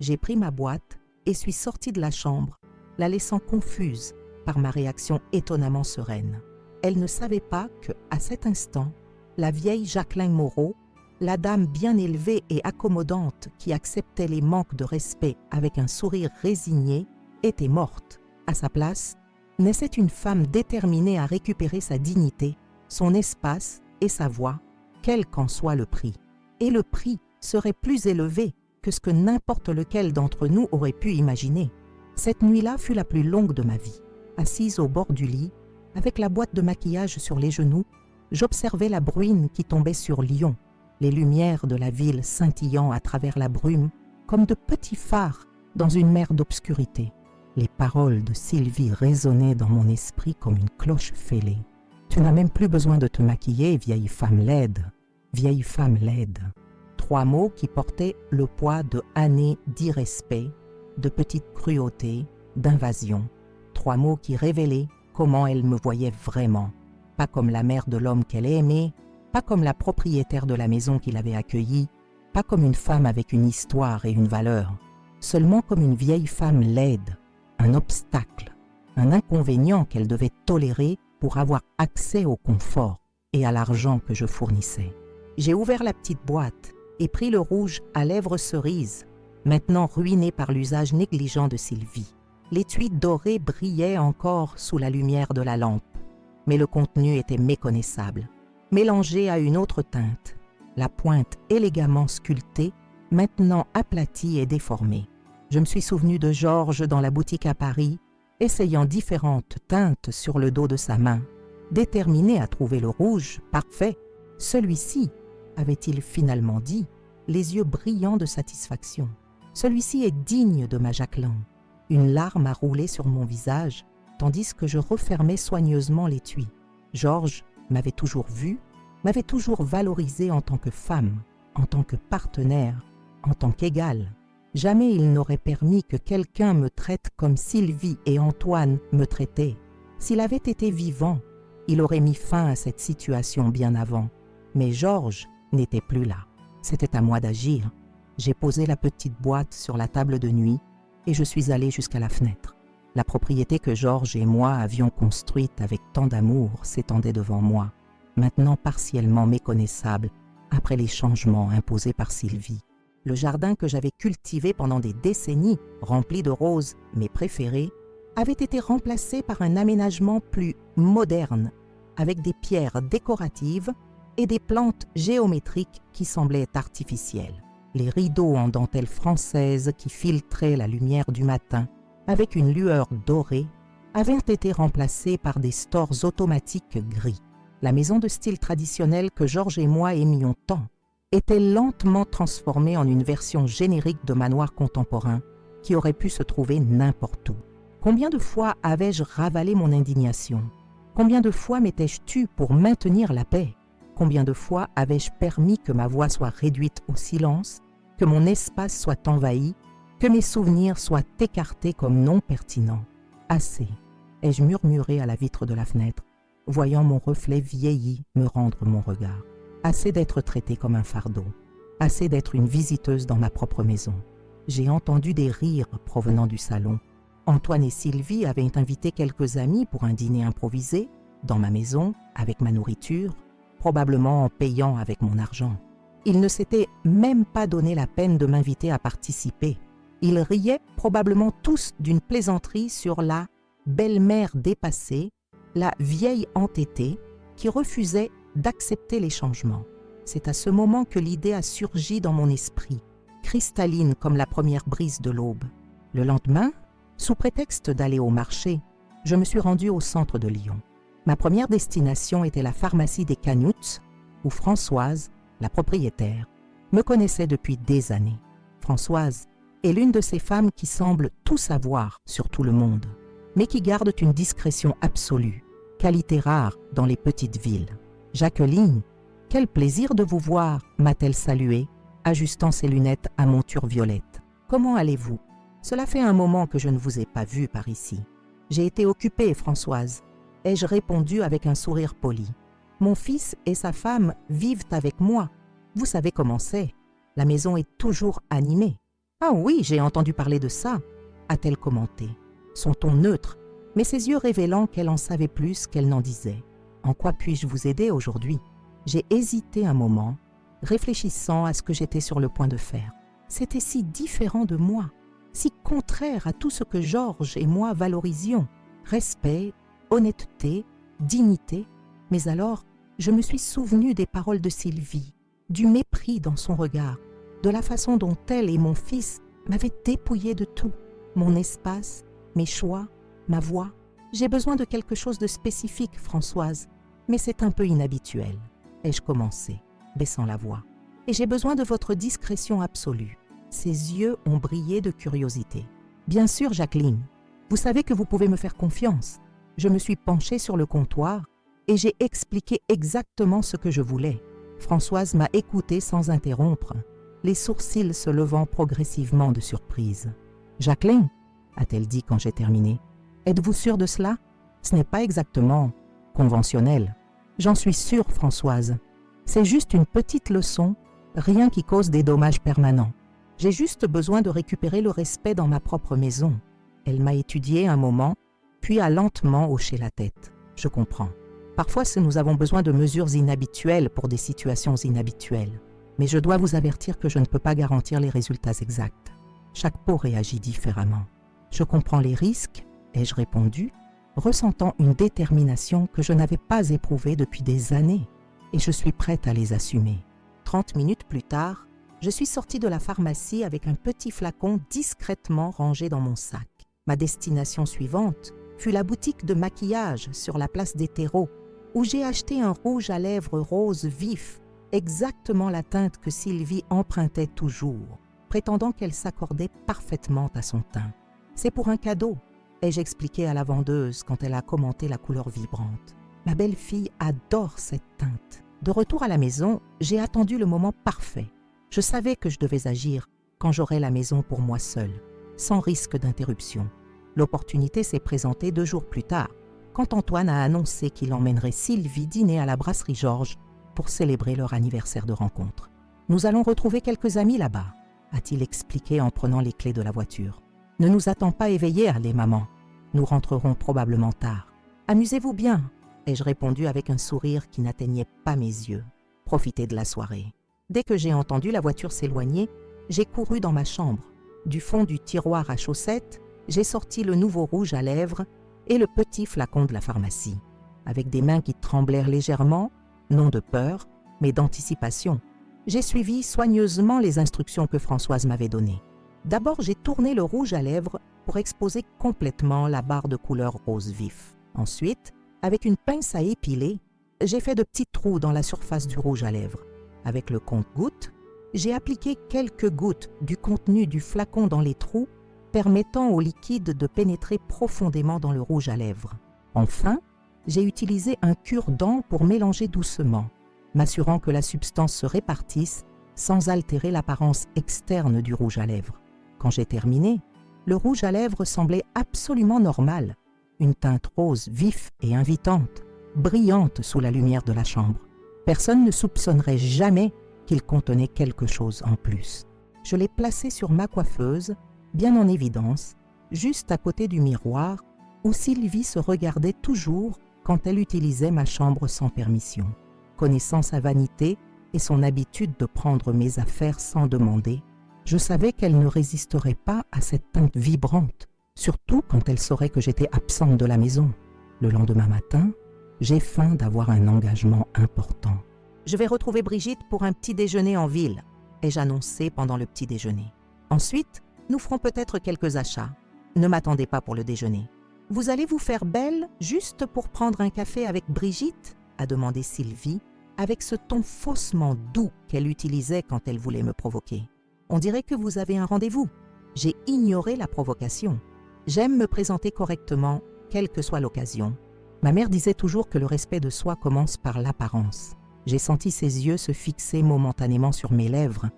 J'ai pris ma boîte et suis sortie de la chambre, la laissant confuse par ma réaction étonnamment sereine. Elle ne savait pas que, à cet instant, la vieille Jacqueline Moreau, la dame bien élevée et accommodante qui acceptait les manques de respect avec un sourire résigné, était morte. À sa place, naissait une femme déterminée à récupérer sa dignité, son espace et sa voix, quel qu'en soit le prix. Et le prix serait plus élevé que ce que n'importe lequel d'entre nous aurait pu imaginer. Cette nuit-là fut la plus longue de ma vie. Assise au bord du lit, avec la boîte de maquillage sur les genoux, j'observais la bruine qui tombait sur Lyon, les lumières de la ville scintillant à travers la brume comme de petits phares dans une mer d'obscurité. Les paroles de Sylvie résonnaient dans mon esprit comme une cloche fêlée. « Tu n'as même plus besoin de te maquiller, vieille femme laide. Vieille femme laide. » 3 mots qui portaient le poids de années d'irrespect, de petite cruauté, d'invasion. 3 mots qui révélaient comment elle me voyait vraiment. Pas comme la mère de l'homme qu'elle aimait, pas comme la propriétaire de la maison qui l'avait accueillie, pas comme une femme avec une histoire et une valeur, seulement comme une vieille femme laide, un obstacle, un inconvénient qu'elle devait tolérer pour avoir accès au confort et à l'argent que je fournissais. J'ai ouvert la petite boîte et pris le rouge à lèvres cerises, maintenant ruiné par l'usage négligent de Sylvie. L'étui doré brillait encore sous la lumière de la lampe, mais le contenu était méconnaissable, mélangé à une autre teinte, la pointe élégamment sculptée, maintenant aplatie et déformée. Je me suis souvenu de Georges dans la boutique à Paris, essayant différentes teintes sur le dos de sa main, déterminé à trouver le rouge parfait. Celui-ci, avait-il finalement dit, les yeux brillants de satisfaction. Celui-ci est digne de ma Jacqueline. Une larme a roulé sur mon visage, tandis que je refermais soigneusement l'étui. Georges m'avait toujours vu, m'avait toujours valorisé en tant que femme, en tant que partenaire, en tant qu'égale. Jamais il n'aurait permis que quelqu'un me traite comme Sylvie et Antoine me traitaient. S'il avait été vivant, il aurait mis fin à cette situation bien avant. Mais Georges n'était plus là. C'était à moi d'agir. J'ai posé la petite boîte sur la table de nuit et je suis allé jusqu'à la fenêtre. La propriété que Georges et moi avions construite avec tant d'amour s'étendait devant moi, maintenant partiellement méconnaissable après les changements imposés par Sylvie. Le jardin que j'avais cultivé pendant des décennies, rempli de roses, mes préférées, avait été remplacé par un aménagement plus moderne, avec des pierres décoratives et des plantes géométriques qui semblaient artificielles. Les rideaux en dentelle française qui filtraient la lumière du matin avec une lueur dorée avaient été remplacés par des stores automatiques gris. La maison de style traditionnel que Georges et moi aimions tant était lentement transformée en une version générique de manoir contemporain qui aurait pu se trouver n'importe où. Combien de fois avais-je ravalé mon indignation? Combien de fois m'étais-je tue pour maintenir la paix? Combien de fois avais-je permis que ma voix soit réduite au silence, que mon espace soit envahi, que mes souvenirs soient écartés comme non pertinents? Assez, ai-je murmuré à la vitre de la fenêtre, voyant mon reflet vieilli me rendre mon regard. Assez d'être traitée comme un fardeau, assez d'être une visiteuse dans ma propre maison. J'ai entendu des rires provenant du salon. Antoine et Sylvie avaient invité quelques amis pour un dîner improvisé, dans ma maison, avec ma nourriture, probablement en payant avec mon argent. Ils ne s'étaient même pas donné la peine de m'inviter à participer. Ils riaient probablement tous d'une plaisanterie sur la belle-mère dépassée, la vieille entêtée, qui refusait d'accepter les changements. C'est à ce moment que l'idée a surgi dans mon esprit, cristalline comme la première brise de l'aube. Le lendemain, sous prétexte d'aller au marché, je me suis rendue au centre de Lyon. Ma première destination était la pharmacie des Canuts, où Françoise, la propriétaire, me connaissait depuis des années. Françoise est l'une de ces femmes qui semblent tout savoir sur tout le monde, mais qui gardent une discrétion absolue, qualité rare dans les petites villes. « Jacqueline, quel plaisir de vous voir !» m'a-t-elle saluée, ajustant ses lunettes à monture violette. « Comment allez-vous ? Cela fait un moment que je ne vous ai pas vu par ici. »« J'ai été occupée, Françoise. » ai-je répondu avec un sourire poli. « Mon fils et sa femme vivent avec moi. Vous savez comment c'est. La maison est toujours animée. »« Ah oui, j'ai entendu parler de ça, » a-t-elle commenté, son ton neutre, mais ses yeux révélant qu'elle en savait plus qu'elle n'en disait. « En quoi puis-je vous aider aujourd'hui ?» J'ai hésité un moment, réfléchissant à ce que j'étais sur le point de faire. C'était si différent de moi, si contraire à tout ce que Georges et moi valorisions. Respect, honnêteté, dignité. Mais alors, je me suis souvenu des paroles de Sylvie, du mépris dans son regard, de la façon dont elle et mon fils m'avaient dépouillé de tout. Mon espace, mes choix, ma voix. J'ai besoin de quelque chose de spécifique, Françoise, mais c'est un peu inhabituel. Ai-je commencé, baissant la voix. Et j'ai besoin de votre discrétion absolue. Ses yeux ont brillé de curiosité. Bien sûr, Jacqueline, vous savez que vous pouvez me faire confiance. Je me suis penchée sur le comptoir et j'ai expliqué exactement ce que je voulais. Françoise m'a écoutée sans interrompre, les sourcils se levant progressivement de surprise. « Jacqueline, a-t-elle dit quand j'ai terminé, êtes-vous sûre de cela? Ce n'est pas exactement conventionnel. J'en suis sûre, Françoise. C'est juste une petite leçon, rien qui cause des dommages permanents. J'ai juste besoin de récupérer le respect dans ma propre maison. » Elle m'a étudié un moment, puis a lentement hoché la tête. « Je comprends. Parfois, nous avons besoin de mesures inhabituelles pour des situations inhabituelles. Mais je dois vous avertir que je ne peux pas garantir les résultats exacts. Chaque peau réagit différemment. Je comprends les risques, ai-je répondu, ressentant une détermination que je n'avais pas éprouvée depuis des années, et je suis prête à les assumer. 30 minutes plus tard, je suis sortie de la pharmacie avec un petit flacon discrètement rangé dans mon sac. Ma destination suivante fut la boutique de maquillage sur la place des terreaux, où j'ai acheté un rouge à lèvres rose vif, exactement la teinte que Sylvie empruntait toujours, prétendant qu'elle s'accordait parfaitement à son teint. « C'est pour un cadeau », ai-je expliqué à la vendeuse quand elle a commenté la couleur vibrante. Ma belle-fille adore cette teinte. De retour à la maison, j'ai attendu le moment parfait. Je savais que je devais agir quand j'aurais la maison pour moi seule, sans risque d'interruption. L'opportunité s'est présentée 2 jours plus tard, quand Antoine a annoncé qu'il emmènerait Sylvie dîner à la brasserie Georges pour célébrer leur anniversaire de rencontre. « Nous allons retrouver quelques amis là-bas », a-t-il expliqué en prenant les clés de la voiture. « Ne nous attends pas éveillés, allez maman. Nous rentrerons probablement tard. Amusez-vous bien », ai-je répondu avec un sourire qui n'atteignait pas mes yeux. « Profitez de la soirée. » Dès que j'ai entendu la voiture s'éloigner, j'ai couru dans ma chambre. Du fond du tiroir à chaussettes, j'ai sorti le nouveau rouge à lèvres et le petit flacon de la pharmacie. Avec des mains qui tremblèrent légèrement, non de peur, mais d'anticipation, j'ai suivi soigneusement les instructions que Françoise m'avait données. D'abord, j'ai tourné le rouge à lèvres pour exposer complètement la barre de couleur rose vif. Ensuite, avec une pince à épiler, j'ai fait de petits trous dans la surface du rouge à lèvres. Avec le compte-gouttes, j'ai appliqué quelques gouttes du contenu du flacon dans les trous, permettant au liquide de pénétrer profondément dans le rouge à lèvres. Enfin, j'ai utilisé un cure-dent pour mélanger doucement, m'assurant que la substance se répartisse sans altérer l'apparence externe du rouge à lèvres. Quand j'ai terminé, le rouge à lèvres semblait absolument normal, une teinte rose vif et invitante, brillante sous la lumière de la chambre. Personne ne soupçonnerait jamais qu'il contenait quelque chose en plus. Je l'ai placé sur ma coiffeuse, bien en évidence, juste à côté du miroir où Sylvie se regardait toujours quand elle utilisait ma chambre sans permission. Connaissant sa vanité et son habitude de prendre mes affaires sans demander, je savais qu'elle ne résisterait pas à cette teinte vibrante, surtout quand elle saurait que j'étais absente de la maison. Le lendemain matin, j'ai faim d'avoir un engagement important. « Je vais retrouver Brigitte pour un petit déjeuner en ville », ai-je annoncé pendant le petit déjeuner. « Ensuite, nous ferons peut-être quelques achats. Ne m'attendez pas pour le déjeuner. »« Vous allez vous faire belle juste pour prendre un café avec Brigitte ?» a demandé Sylvie, avec ce ton faussement doux qu'elle utilisait quand elle voulait me provoquer. « On dirait que vous avez un rendez-vous. » J'ai ignoré la provocation. J'aime me présenter correctement, quelle que soit l'occasion. Ma mère disait toujours que le respect de soi commence par l'apparence. J'ai senti ses yeux se fixer momentanément sur mes lèvres,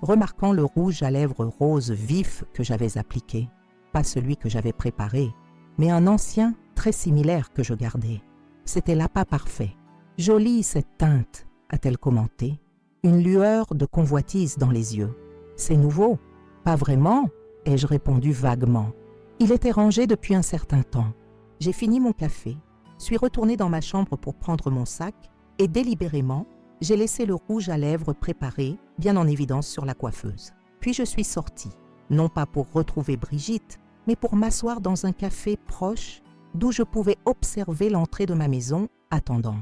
remarquant le rouge à lèvres rose vif que j'avais appliqué. Pas celui que j'avais préparé, mais un ancien très similaire que je gardais. C'était l'appât parfait. « Jolie cette teinte », a-t-elle commenté, une lueur de convoitise dans les yeux. « C'est nouveau ?»« Pas vraiment », ai-je répondu vaguement. Il était rangé depuis un certain temps. J'ai fini mon café, suis retournée dans ma chambre pour prendre mon sac et délibérément, j'ai laissé le rouge à lèvres préparé, bien en évidence sur la coiffeuse. Puis je suis sortie, non pas pour retrouver Brigitte, mais pour m'asseoir dans un café proche d'où je pouvais observer l'entrée de ma maison attendant.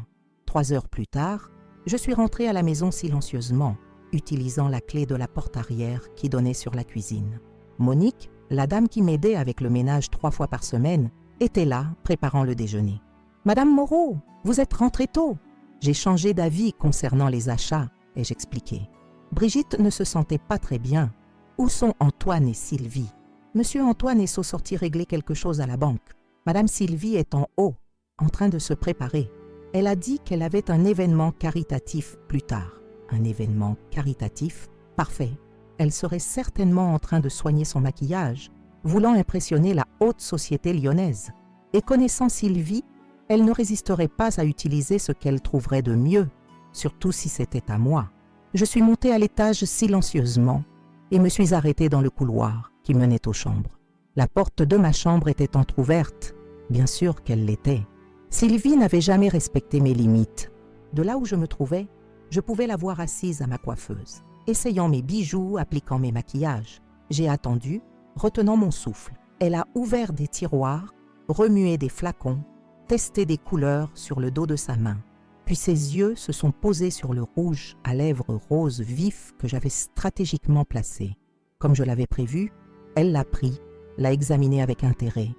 3 heures plus tard, je suis rentrée à la maison silencieusement, utilisant la clé de la porte arrière qui donnait sur la cuisine. Monique, la dame qui m'aidait avec le ménage 3 fois par semaine, était là, préparant le déjeuner. « Madame Moreau, vous êtes rentrée tôt !» J'ai changé d'avis concernant les achats, ai-je expliqué. Brigitte ne se sentait pas très bien. Où sont Antoine et Sylvie? Monsieur Antoine est sorti régler quelque chose à la banque. Madame Sylvie est en haut, en train de se préparer. Elle a dit qu'elle avait un événement caritatif plus tard. Un événement caritatif? Parfait. Elle serait certainement en train de soigner son maquillage, voulant impressionner la haute société lyonnaise. Et connaissant Sylvie, elle ne résisterait pas à utiliser ce qu'elle trouverait de mieux, surtout si c'était à moi. Je suis montée à l'étage silencieusement et me suis arrêtée dans le couloir qui menait aux chambres. La porte de ma chambre était entr'ouverte, bien sûr qu'elle l'était. Sylvie n'avait jamais respecté mes limites. De là où je me trouvais, je pouvais la voir assise à ma coiffeuse, essayant mes bijoux, appliquant mes maquillages. J'ai attendu, retenant mon souffle. Elle a ouvert des tiroirs, remué des flacons, testé des couleurs sur le dos de sa main. Puis ses yeux se sont posés sur le rouge à lèvres roses vif que j'avais stratégiquement placé. Comme je l'avais prévu, elle l'a pris, l'a examiné avec intérêt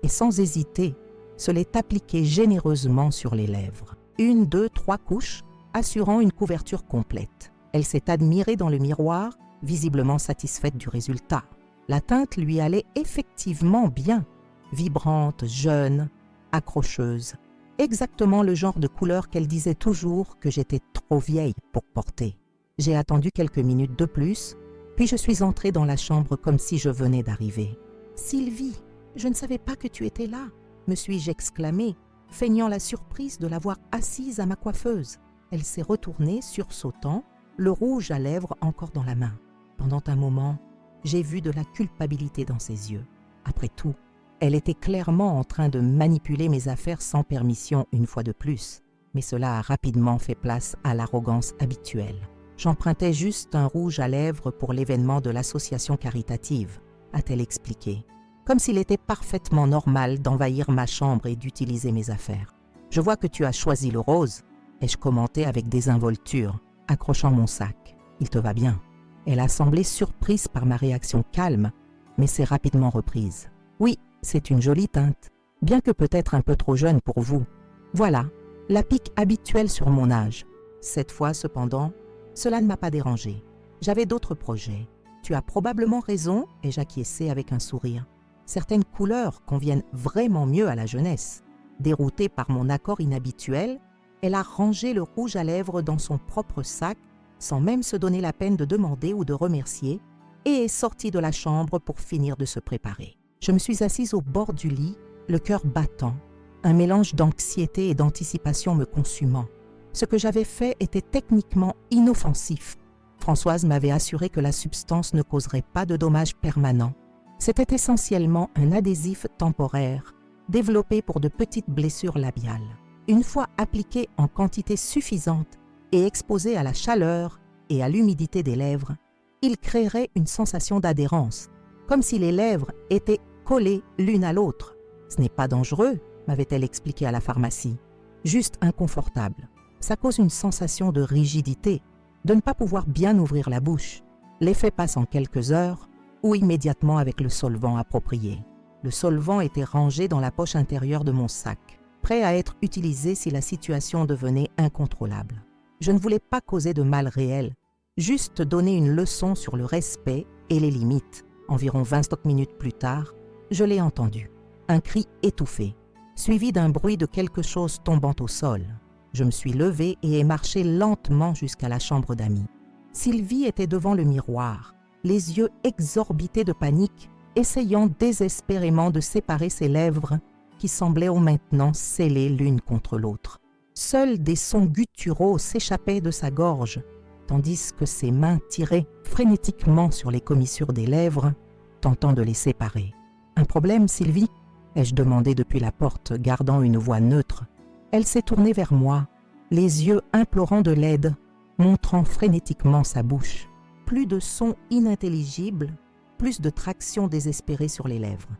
et sans hésiter, se l'est appliqué généreusement sur les lèvres. 1, 2, 3 couches, assurant une couverture complète. Elle s'est admirée dans le miroir, visiblement satisfaite du résultat. La teinte lui allait effectivement bien, vibrante, jeune, accrocheuse. Exactement le genre de couleur qu'elle disait toujours que j'étais trop vieille pour porter. J'ai attendu quelques minutes de plus, puis je suis entrée dans la chambre comme si je venais d'arriver. « Sylvie, je ne savais pas que tu étais là !» me suis-je exclamée, feignant la surprise de la voir assise à ma coiffeuse. Elle s'est retournée, sursautant, le rouge à lèvres encore dans la main. Pendant un moment, j'ai vu de la culpabilité dans ses yeux. Après tout, elle était clairement en train de manipuler mes affaires sans permission une fois de plus, mais cela a rapidement fait place à l'arrogance habituelle. J'empruntais juste un rouge à lèvres pour l'événement de l'association caritative, a-t-elle expliqué, comme s'il était parfaitement normal d'envahir ma chambre et d'utiliser mes affaires. « Je vois que tu as choisi le rose », ai-je commenté avec désinvolture, accrochant mon sac. « Il te va bien ». Elle a semblé surprise par ma réaction calme, mais s'est rapidement reprise. « Oui, c'est une jolie teinte, bien que peut-être un peu trop jeune pour vous. Voilà, la pique habituelle sur mon âge. Cette fois, cependant, cela ne m'a pas dérangée. J'avais d'autres projets. Tu as probablement raison, ai-je acquiescé avec un sourire. Certaines couleurs conviennent vraiment mieux à la jeunesse. » Déroutée par mon accord inhabituel, elle a rangé le rouge à lèvres dans son propre sac, sans même se donner la peine de demander ou de remercier, et est sortie de la chambre pour finir de se préparer. Je me suis assise au bord du lit, le cœur battant, un mélange d'anxiété et d'anticipation me consumant. Ce que j'avais fait était techniquement inoffensif. Françoise m'avait assuré que la substance ne causerait pas de dommages permanents. C'était essentiellement un adhésif temporaire, développé pour de petites blessures labiales. Une fois appliqué en quantité suffisante et exposé à la chaleur et à l'humidité des lèvres, il créerait une sensation d'adhérence, comme si les lèvres étaient collées l'une à l'autre. Ce n'est pas dangereux, m'avait-elle expliqué à la pharmacie, juste inconfortable. Ça cause une sensation de rigidité, de ne pas pouvoir bien ouvrir la bouche. L'effet passe en quelques heures, ou immédiatement avec le solvant approprié. Le solvant était rangé dans la poche intérieure de mon sac, prêt à être utilisé si la situation devenait incontrôlable. Je ne voulais pas causer de mal réel, juste donner une leçon sur le respect et les limites. Environ 20 minutes plus tard, je l'ai entendu. Un cri étouffé, suivi d'un bruit de quelque chose tombant au sol. Je me suis levée et ai marché lentement jusqu'à la chambre d'amis. Sylvie était devant le miroir, les yeux exorbités de panique, essayant désespérément de séparer ses lèvres qui semblaient maintenant scellées l'une contre l'autre. Seuls des sons gutturaux s'échappaient de sa gorge, tandis que ses mains tiraient frénétiquement sur les commissures des lèvres, tentant de les séparer. « Un problème, Sylvie ?» ai-je demandé depuis la porte, gardant une voix neutre. Elle s'est tournée vers moi, les yeux implorant de l'aide, montrant frénétiquement sa bouche. Plus de sons inintelligibles, plus de traction désespérée sur les lèvres.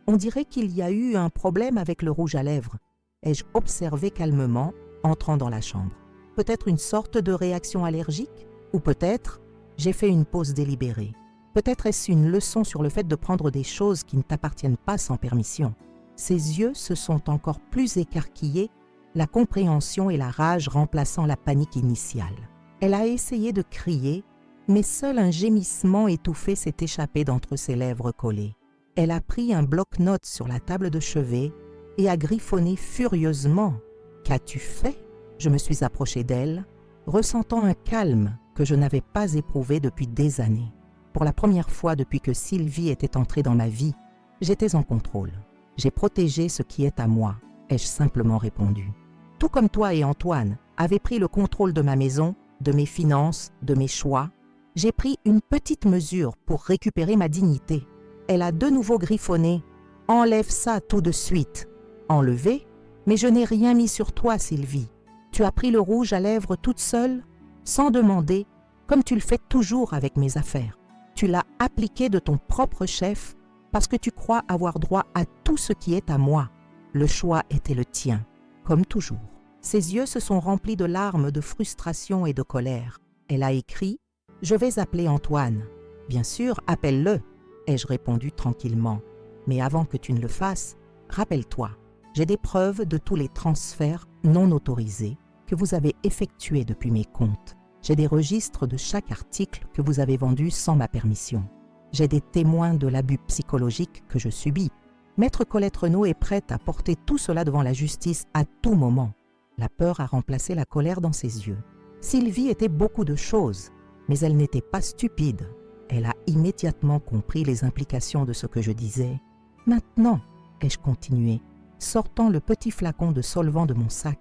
On dirait qu'il y a eu un problème avec le rouge à lèvres, ai-je observé calmement, entrant dans la chambre. Peut-être une sorte de réaction allergique, ou peut-être j'ai fait une pause délibérée. Peut-être est-ce une leçon sur le fait de prendre des choses qui ne t'appartiennent pas sans permission. Ses yeux se sont encore plus écarquillés, la compréhension et la rage remplaçant la panique initiale. Elle a essayé de crier, mais seul un gémissement étouffé s'est échappé d'entre ses lèvres collées. Elle a pris un bloc-notes sur la table de chevet et a griffonné furieusement. « Qu'as-tu fait ?» Je me suis approchée d'elle, ressentant un calme que je n'avais pas éprouvé depuis des années. Pour la première fois depuis que Sylvie était entrée dans ma vie, j'étais en contrôle. J'ai protégé ce qui est à moi, ai-je simplement répondu. Tout comme toi et Antoine avez pris le contrôle de ma maison, de mes finances, de mes choix, j'ai pris une petite mesure pour récupérer ma dignité. Elle a de nouveau griffonné. « Enlève ça tout de suite. » Enlevé ? Mais je n'ai rien mis sur toi, Sylvie. Tu as pris le rouge à lèvres toute seule, sans demander, comme tu le fais toujours avec mes affaires. Tu l'as appliqué de ton propre chef parce que tu crois avoir droit à tout ce qui est à moi. Le choix était le tien, comme toujours. Ses yeux se sont remplis de larmes de frustration et de colère. Elle a écrit « Je vais appeler Antoine. » « Bien sûr, appelle-le, ai-je répondu tranquillement. Mais avant que tu ne le fasses, rappelle-toi, j'ai des preuves de tous les transferts non autorisés que vous avez effectués depuis mes comptes. J'ai des registres de chaque article que vous avez vendu sans ma permission. J'ai des témoins de l'abus psychologique que je subis. Maître Colette Renaud est prête à porter tout cela devant la justice à tout moment. La peur a remplacé la colère dans ses yeux. Sylvie était beaucoup de choses, mais elle n'était pas stupide. Elle a immédiatement compris les implications de ce que je disais. Maintenant, ai-je continué, sortant le petit flacon de solvant de mon sac,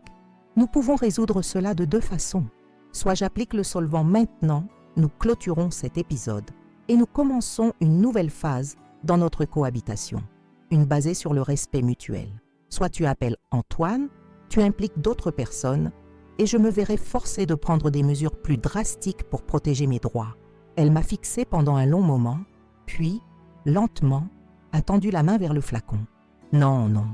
nous pouvons résoudre cela de deux façons. Soit j'applique le solvant maintenant, nous clôturons cet épisode et nous commençons une nouvelle phase dans notre cohabitation, une basée sur le respect mutuel. Soit tu appelles Antoine, tu impliques d'autres personnes et je me verrai forcée de prendre des mesures plus drastiques pour protéger mes droits. Elle m'a fixé pendant un long moment, puis, lentement, a tendu la main vers le flacon. Non, non,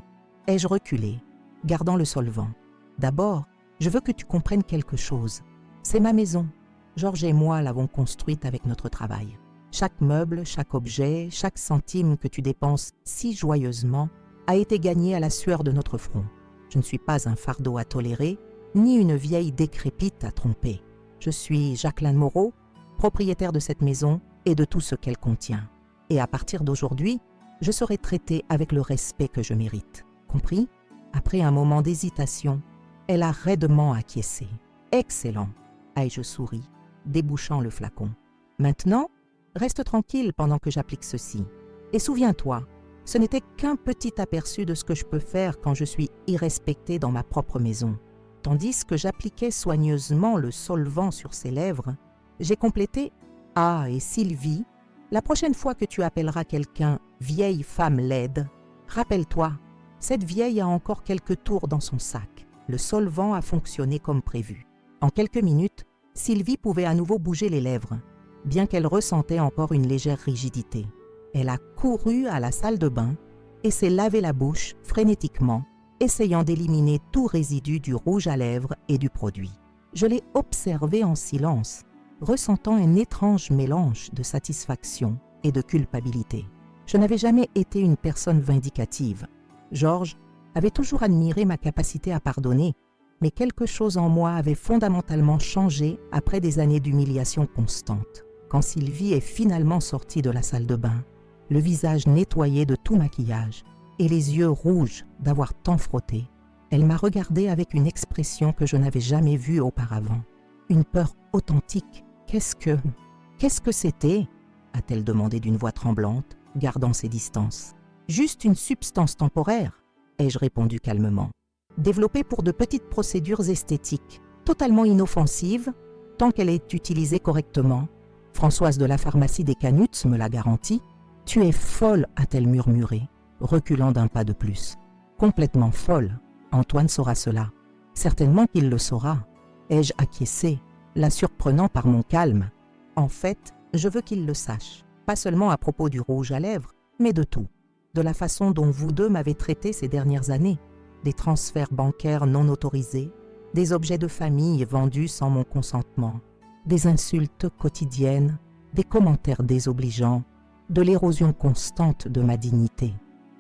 ai-je reculé, gardant le solvant. D'abord, je veux que tu comprennes quelque chose. C'est ma maison. Georges et moi l'avons construite avec notre travail. Chaque meuble, chaque objet, chaque centime que tu dépenses si joyeusement a été gagné à la sueur de notre front. Je ne suis pas un fardeau à tolérer, ni une vieille décrépite à tromper. Je suis Jacqueline Moreau, propriétaire de cette maison et de tout ce qu'elle contient. Et à partir d'aujourd'hui, je serai traitée avec le respect que je mérite. Compris ? Après un moment d'hésitation, elle a raidement acquiescé. Excellent, ai-je souri, débouchant le flacon. Maintenant, reste tranquille pendant que j'applique ceci. Et souviens-toi, ce n'était qu'un petit aperçu de ce que je peux faire quand je suis irrespectée dans ma propre maison. Tandis que j'appliquais soigneusement le solvant sur ses lèvres, j'ai complété « Ah, et Sylvie, la prochaine fois que tu appelleras quelqu'un « vieille femme laide », rappelle-toi, cette vieille a encore quelques tours dans son sac. Le solvant a fonctionné comme prévu. En quelques minutes, Sylvie pouvait à nouveau bouger les lèvres, bien qu'elle ressentait encore une légère rigidité. Elle a couru à la salle de bain et s'est lavé la bouche frénétiquement, essayant d'éliminer tout résidu du rouge à lèvres et du produit. Je l'ai observée en silence, ressentant un étrange mélange de satisfaction et de culpabilité. Je n'avais jamais été une personne vindicative. Georges avait toujours admiré ma capacité à pardonner, mais quelque chose en moi avait fondamentalement changé après des années d'humiliation constante. Quand Sylvie est finalement sortie de la salle de bain, le visage nettoyé de tout maquillage et les yeux rouges d'avoir tant frotté, elle m'a regardé avec une expression que je n'avais jamais vue auparavant. Une peur authentique. Qu'est-ce que c'était ? A-t-elle demandé d'une voix tremblante, gardant ses distances. Juste une substance temporaire, ai-je répondu calmement, développée pour de petites procédures esthétiques, totalement inoffensives, tant qu'elle est utilisée correctement. Françoise de la pharmacie des Canuts me l'a garanti. Tu es folle, a-t-elle murmuré, reculant d'un pas de plus. Complètement folle. Antoine saura cela. Certainement qu'il le saura. Ai-je acquiescé, la surprenant par mon calme. En fait, je veux qu'il le sache, pas seulement à propos du rouge à lèvres, mais de tout. De la façon dont vous deux m'avez traité ces dernières années, des transferts bancaires non autorisés, des objets de famille vendus sans mon consentement, des insultes quotidiennes, des commentaires désobligeants, de l'érosion constante de ma dignité.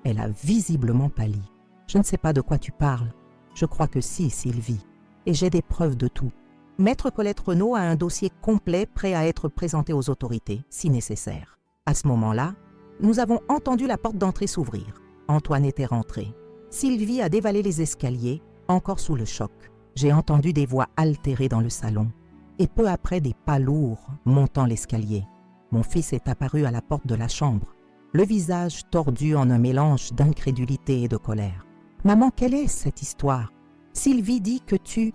Elle a visiblement pâli. Je ne sais pas de quoi tu parles. Je crois que si, Sylvie. Et j'ai des preuves de tout. Maître Colette Renaud a un dossier complet prêt à être présenté aux autorités, si nécessaire. À ce moment-là, nous avons entendu la porte d'entrée s'ouvrir. Antoine était rentré. Sylvie a dévalé les escaliers, encore sous le choc. J'ai entendu des voix altérées dans le salon. Et peu après, des pas lourds montant l'escalier. Mon fils est apparu à la porte de la chambre, le visage tordu en un mélange d'incrédulité et de colère. « Maman, quelle est cette histoire? Sylvie dit que tu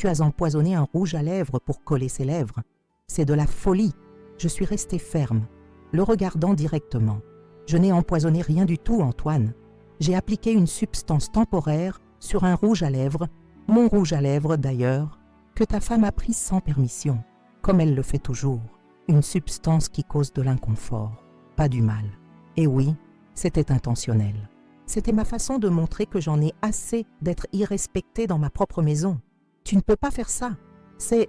as empoisonné un rouge à lèvres pour coller ses lèvres. C'est de la folie. » Je suis restée ferme, le regardant directement. « Je n'ai empoisonné rien du tout, Antoine. J'ai appliqué une substance temporaire sur un rouge à lèvres, mon rouge à lèvres d'ailleurs, que ta femme a pris sans permission, comme elle le fait toujours. Une substance qui cause de l'inconfort, pas du mal. Et oui, c'était intentionnel. C'était ma façon de montrer que j'en ai assez d'être irrespectée dans ma propre maison. Tu ne peux pas faire ça. C'est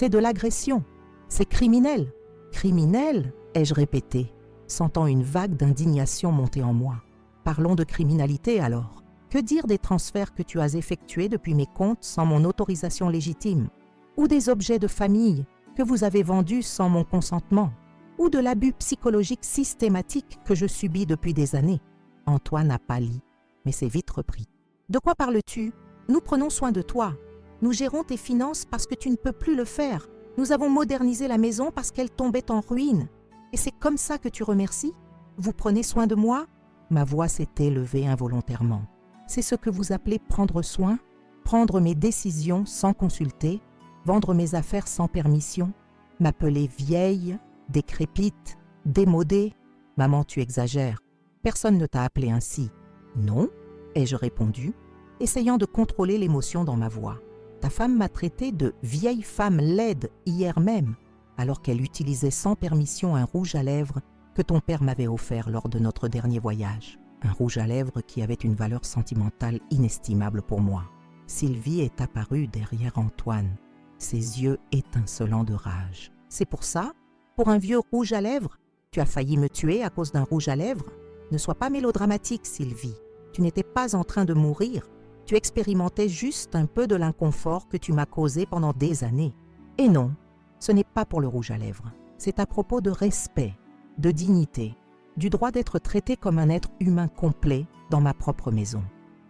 de l'agression. C'est criminel. Criminel, ai-je répété, sentant une vague d'indignation monter en moi. Parlons de criminalité alors. Que dire des transferts que tu as effectués depuis mes comptes sans mon autorisation légitime? Ou des objets de famille que vous avez vendus sans mon consentement? Ou de l'abus psychologique systématique que je subis depuis des années? Antoine a pâli, mais s'est vite repris. De quoi parles-tu? Nous prenons soin de toi. Nous gérons tes finances parce que tu ne peux plus le faire. Nous avons modernisé la maison parce qu'elle tombait en ruine. Et c'est comme ça que tu remercies? Vous prenez soin de moi? Ma voix s'est élevée involontairement. C'est ce que vous appelez prendre soin? Prendre mes décisions sans consulter? Vendre mes affaires sans permission? M'appeler vieille, décrépite, démodée? Maman, tu exagères. Personne ne t'a appelé ainsi. Non, ai-je répondu, essayant de contrôler l'émotion dans ma voix. Ta femme m'a traité de vieille femme laide hier même, alors qu'elle utilisait sans permission un rouge à lèvres que ton père m'avait offert lors de notre dernier voyage. Un rouge à lèvres qui avait une valeur sentimentale inestimable pour moi. Sylvie est apparue derrière Antoine, ses yeux étincelants de rage. C'est pour ça? Pour un vieux rouge à lèvres? Tu as failli me tuer à cause d'un rouge à lèvres? Ne sois pas mélodramatique, Sylvie. Tu n'étais pas en train de mourir. Tu expérimentais juste un peu de l'inconfort que tu m'as causé pendant des années. Et non, ce n'est pas pour le rouge à lèvres. C'est à propos de respect, de dignité, du droit d'être traité comme un être humain complet dans ma propre maison.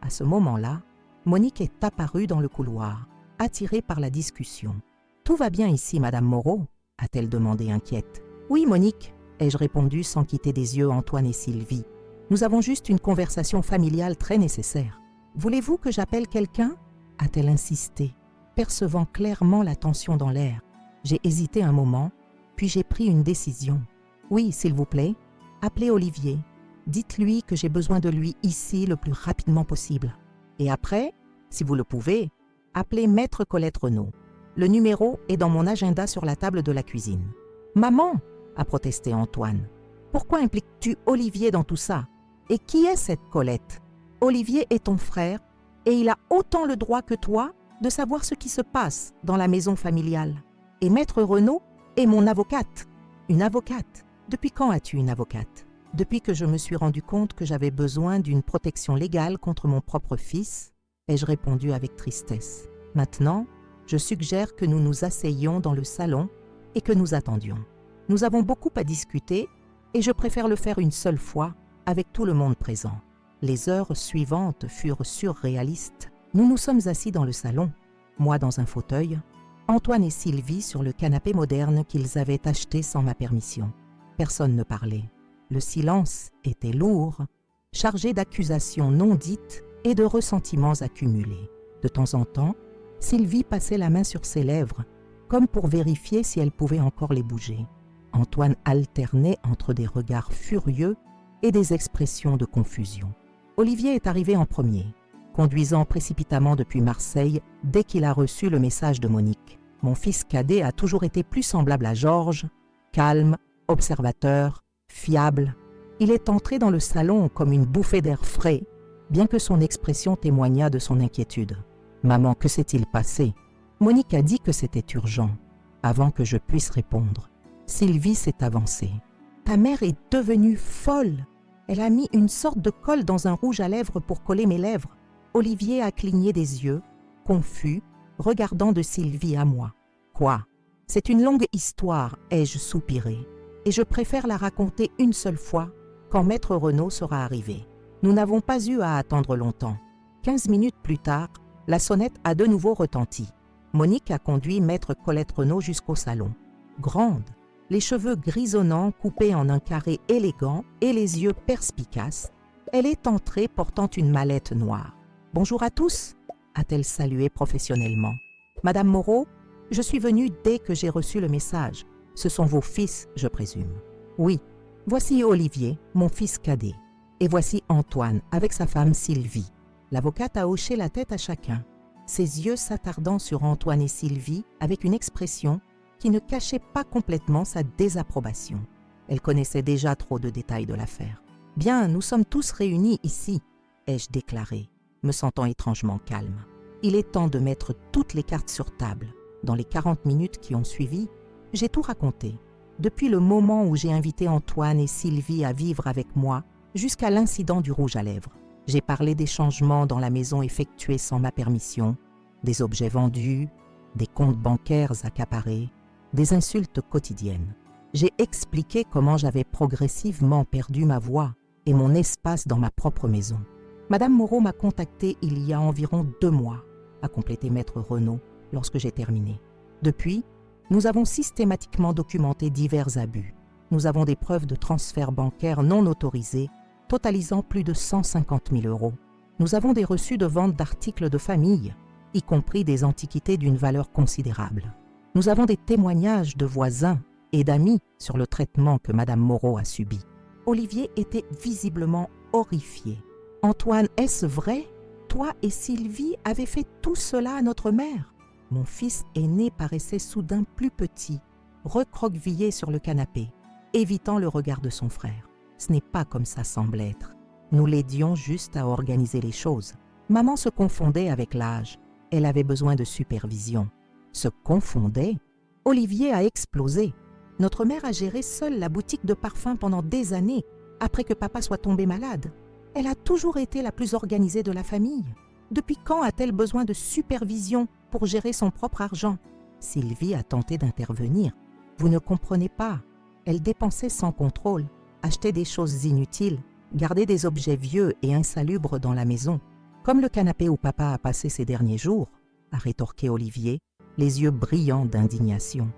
À ce moment-là, Monique est apparue dans le couloir, attirée par la discussion. « Tout va bien ici, Madame Moreau ?» a-t-elle demandé inquiète. « Oui, Monique », ai-je répondu sans quitter des yeux Antoine et Sylvie. « Nous avons juste une conversation familiale très nécessaire. Voulez-vous que j'appelle quelqu'un ?» a-t-elle insisté, percevant clairement la tension dans l'air. J'ai hésité un moment, puis j'ai pris une décision. « Oui, s'il vous plaît, appelez Olivier. Dites-lui que j'ai besoin de lui ici le plus rapidement possible. Et après, si vous le pouvez, appelez Maître Colette Renaud. Le numéro est dans mon agenda sur la table de la cuisine. »« Maman !» a protesté Antoine. « Pourquoi impliques-tu Olivier dans tout ça? Et qui est cette Colette? Olivier est ton frère et il a autant le droit que toi de savoir ce qui se passe dans la maison familiale. Et Maître Renaud est mon avocate. » « Une avocate? Depuis quand as-tu une avocate? » Depuis que je me suis rendu compte que j'avais besoin d'une protection légale contre mon propre fils, ai-je répondu avec tristesse. Maintenant, je suggère que nous nous asseyions dans le salon et que nous attendions. Nous avons beaucoup à discuter et je préfère le faire une seule fois avec tout le monde présent. Les heures suivantes furent surréalistes. Nous nous sommes assis dans le salon, moi dans un fauteuil, Antoine et Sylvie sur le canapé moderne qu'ils avaient acheté sans ma permission. Personne ne parlait. Le silence était lourd, chargé d'accusations non dites et de ressentiments accumulés. De temps en temps, Sylvie passait la main sur ses lèvres, comme pour vérifier si elle pouvait encore les bouger. Antoine alternait entre des regards furieux et des expressions de confusion. Olivier est arrivé en premier, conduisant précipitamment depuis Marseille dès qu'il a reçu le message de Monique. Mon fils cadet a toujours été plus semblable à Georges, calme, observateur, fiable. Il est entré dans le salon comme une bouffée d'air frais, bien que son expression témoignât de son inquiétude. « Maman, que s'est-il passé ?» Monique a dit que c'était urgent. Avant que je puisse répondre, Sylvie s'est avancée. « Ta mère est devenue folle. Elle a mis une sorte de colle dans un rouge à lèvres pour coller mes lèvres. » Olivier a cligné des yeux, confus, regardant de Sylvie à moi. « Quoi ? C'est une longue histoire, ai-je soupiré, et je préfère la raconter une seule fois, quand Maître Renaud sera arrivé. Nous n'avons pas eu à attendre longtemps. 15 minutes plus tard, la sonnette a de nouveau retenti. Monique a conduit Maître Colette Renaud jusqu'au salon. Grande, les cheveux grisonnants coupés en un carré élégant et les yeux perspicaces, elle est entrée portant une mallette noire. « Bonjour à tous » a-t-elle salué professionnellement. « Madame Moreau, je suis venue dès que j'ai reçu le message. Ce sont vos fils, je présume. »« Oui, voici Olivier, mon fils cadet. Et voici Antoine, avec sa femme Sylvie. » L'avocate a hoché la tête à chacun, ses yeux s'attardant sur Antoine et Sylvie avec une expression qui ne cachait pas complètement sa désapprobation. Elle connaissait déjà trop de détails de l'affaire. « Bien, nous sommes tous réunis ici, » ai-je déclaré, me sentant étrangement calme. Il est temps de mettre toutes les cartes sur table. Dans les 40 minutes qui ont suivi, j'ai tout raconté. Depuis le moment où j'ai invité Antoine et Sylvie à vivre avec moi jusqu'à l'incident du rouge à lèvres. J'ai parlé des changements dans la maison effectués sans ma permission, des objets vendus, des comptes bancaires accaparés, des insultes quotidiennes. J'ai expliqué comment j'avais progressivement perdu ma voix et mon espace dans ma propre maison. Madame Moreau m'a contacté il y a environ 2 mois, a complété Maître Renaud lorsque j'ai terminé. Depuis, nous avons systématiquement documenté divers abus. Nous avons des preuves de transferts bancaires non autorisés totalisant plus de 150 000 €. Nous avons des reçus de vente d'articles de famille, y compris des antiquités d'une valeur considérable. Nous avons des témoignages de voisins et d'amis sur le traitement que Madame Moreau a subi. Olivier était visiblement horrifié. « Antoine, est-ce vrai? Toi et Sylvie avez fait tout cela à notre mère ?» Mon fils aîné paraissait soudain plus petit, recroquevillé sur le canapé, évitant le regard de son frère. Ce n'est pas comme ça semble être. Nous l'aidions juste à organiser les choses. Maman se confondait avec l'âge. Elle avait besoin de supervision. Se confondait? Olivier a explosé. Notre mère a géré seule la boutique de parfums pendant des années, après que papa soit tombé malade. Elle a toujours été la plus organisée de la famille. Depuis quand a-t-elle besoin de supervision pour gérer son propre argent? Sylvie a tenté d'intervenir. Vous ne comprenez pas. Elle dépensait sans contrôle, achetait des choses inutiles, gardait des objets vieux et insalubres dans la maison. Comme le canapé où papa a passé ces derniers jours, a rétorqué Olivier, les yeux brillants d'indignation.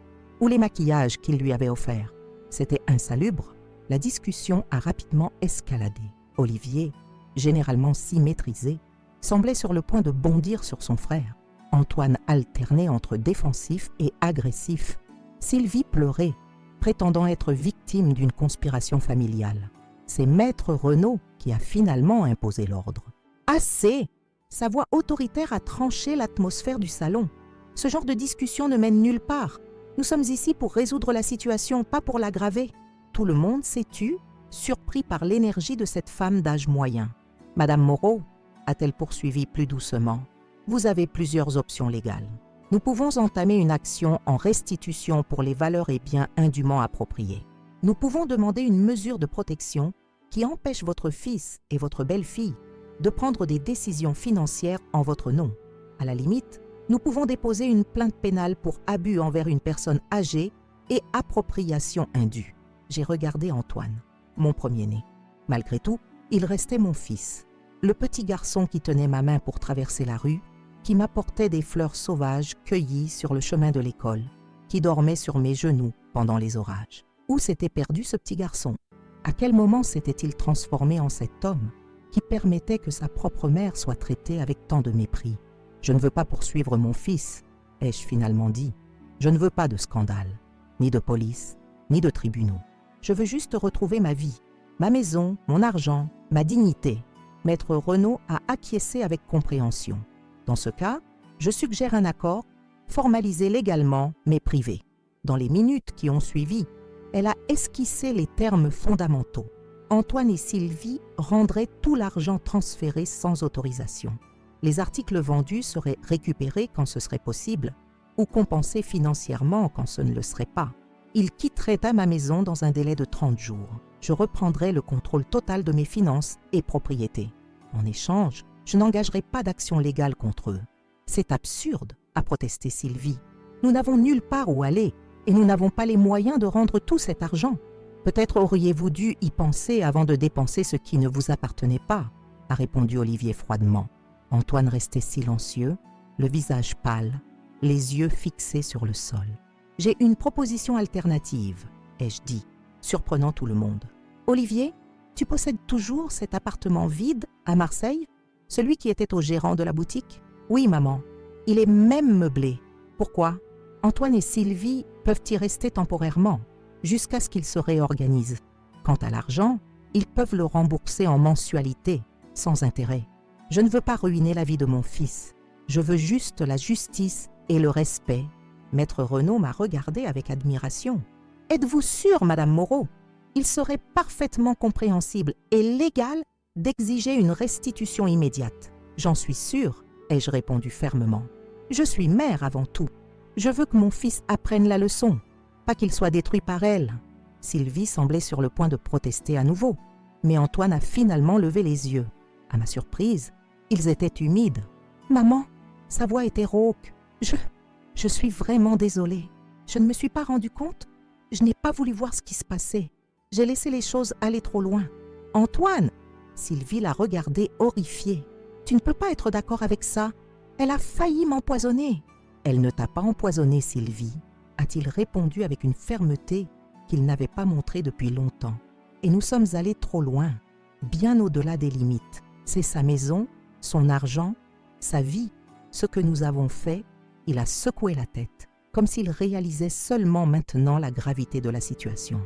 Ou les maquillages qu'il lui avait offerts. C'était insalubre. La discussion a rapidement escaladé. Olivier, généralement si maîtrisé, semblait sur le point de bondir sur son frère. Antoine alternait entre défensif et agressif. Sylvie pleurait, prétendant être victime d'une conspiration familiale. C'est Maître Renaud qui a finalement imposé l'ordre. Assez! Sa voix autoritaire a tranché l'atmosphère du salon. Ce genre de discussion ne mène nulle part. Nous sommes ici pour résoudre la situation, pas pour l'aggraver. Tout le monde s'est tu, surpris par l'énergie de cette femme d'âge moyen. « Madame Moreau, » a-t-elle poursuivi plus doucement, « vous avez plusieurs options légales. Nous pouvons entamer une action en restitution pour les valeurs et biens indûment appropriés. Nous pouvons demander une mesure de protection qui empêche votre fils et votre belle-fille de prendre des décisions financières en votre nom. À la limite, nous pouvons déposer une plainte pénale pour abus envers une personne âgée et appropriation indue. » J'ai regardé Antoine, mon premier-né. Malgré tout, il restait mon fils, le petit garçon qui tenait ma main pour traverser la rue, qui m'apportait des fleurs sauvages cueillies sur le chemin de l'école, qui dormait sur mes genoux pendant les orages. Où s'était perdu ce petit garçon? À quel moment s'était-il transformé en cet homme qui permettait que sa propre mère soit traitée avec tant de mépris? Je ne veux pas poursuivre mon fils, ai-je finalement dit. Je ne veux pas de scandale, ni de police, ni de tribunaux. Je veux juste retrouver ma vie, ma maison, mon argent, ma dignité. Maître Renaud a acquiescé avec compréhension. Dans ce cas, je suggère un accord formalisé légalement mais privé. Dans les minutes qui ont suivi, elle a esquissé les termes fondamentaux. Antoine et Sylvie rendraient tout l'argent transféré sans autorisation. Les articles vendus seraient récupérés quand ce serait possible ou compensés financièrement quand ce ne le serait pas. Ils quitteraient à ma maison dans un délai de 30 jours. Je reprendrai le contrôle total de mes finances et propriétés. En échange, je n'engagerai pas d'action légale contre eux. C'est absurde, a protesté Sylvie. Nous n'avons nulle part où aller et nous n'avons pas les moyens de rendre tout cet argent. Peut-être auriez-vous dû y penser avant de dépenser ce qui ne vous appartenait pas, a répondu Olivier froidement. Antoine restait silencieux, le visage pâle, les yeux fixés sur le sol. « J'ai une proposition alternative, ai-je dit, surprenant tout le monde. Olivier, tu possèdes toujours cet appartement vide à Marseille, celui qui était au gérant de la boutique? Oui, maman. Il est même meublé. Pourquoi? Antoine et Sylvie peuvent y rester temporairement, jusqu'à ce qu'ils se réorganisent. Quant à l'argent, ils peuvent le rembourser en mensualité, sans intérêt. Je ne veux pas ruiner la vie de mon fils. Je veux juste la justice et le respect. Maître Renaud m'a regardé avec admiration. Êtes-vous sûre, Madame Moreau? Il serait parfaitement compréhensible et légal d'exiger une restitution immédiate. J'en suis sûre, ai-je répondu fermement. Je suis mère avant tout. Je veux que mon fils apprenne la leçon, pas qu'il soit détruit par elle. Sylvie semblait sur le point de protester à nouveau, mais Antoine a finalement levé les yeux. À ma surprise, ils étaient humides. Maman, sa voix était rauque. Je suis vraiment désolée. Je ne me suis pas rendu compte. Je n'ai pas voulu voir ce qui se passait. J'ai laissé les choses aller trop loin. Antoine! Sylvie l'a regardé horrifiée. Tu ne peux pas être d'accord avec ça. Elle a failli m'empoisonner. Elle ne t'a pas empoisonné, Sylvie, a-t-il répondu avec une fermeté qu'il n'avait pas montrée depuis longtemps. Et nous sommes allés trop loin, bien au-delà des limites. C'est sa maison, son argent, sa vie. Ce que nous avons fait, il a secoué la tête, comme s'il réalisait seulement maintenant la gravité de la situation.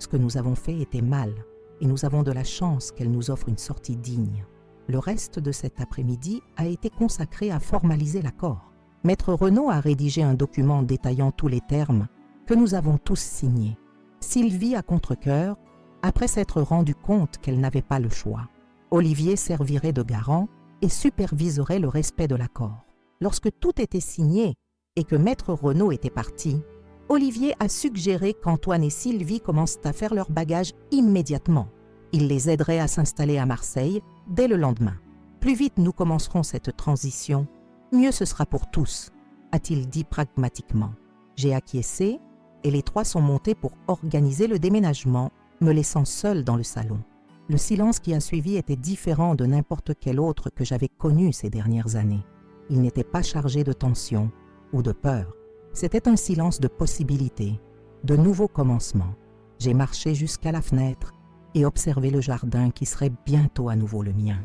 Ce que nous avons fait était mal, et nous avons de la chance qu'elle nous offre une sortie digne. Le reste de cet après-midi a été consacré à formaliser l'accord. Maître Renaud a rédigé un document détaillant tous les termes que nous avons tous signés. Sylvie à contre-cœur, après s'être rendu compte qu'elle n'avait pas le choix. Olivier servirait de garant et superviserait le respect de l'accord. Lorsque tout était signé et que Maître Renaud était parti, Olivier a suggéré qu'Antoine et Sylvie commencent à faire leurs bagages immédiatement. Il les aiderait à s'installer à Marseille dès le lendemain. Plus vite nous commencerons cette transition, mieux ce sera pour tous, a-t-il dit pragmatiquement. J'ai acquiescé et les trois sont montés pour organiser le déménagement, me laissant seule dans le salon. Le silence qui a suivi était différent de n'importe quel autre que j'avais connu ces dernières années. Il n'était pas chargé de tension ou de peur. C'était un silence de possibilités, de nouveaux commencements. J'ai marché jusqu'à la fenêtre et observé le jardin qui serait bientôt à nouveau le mien.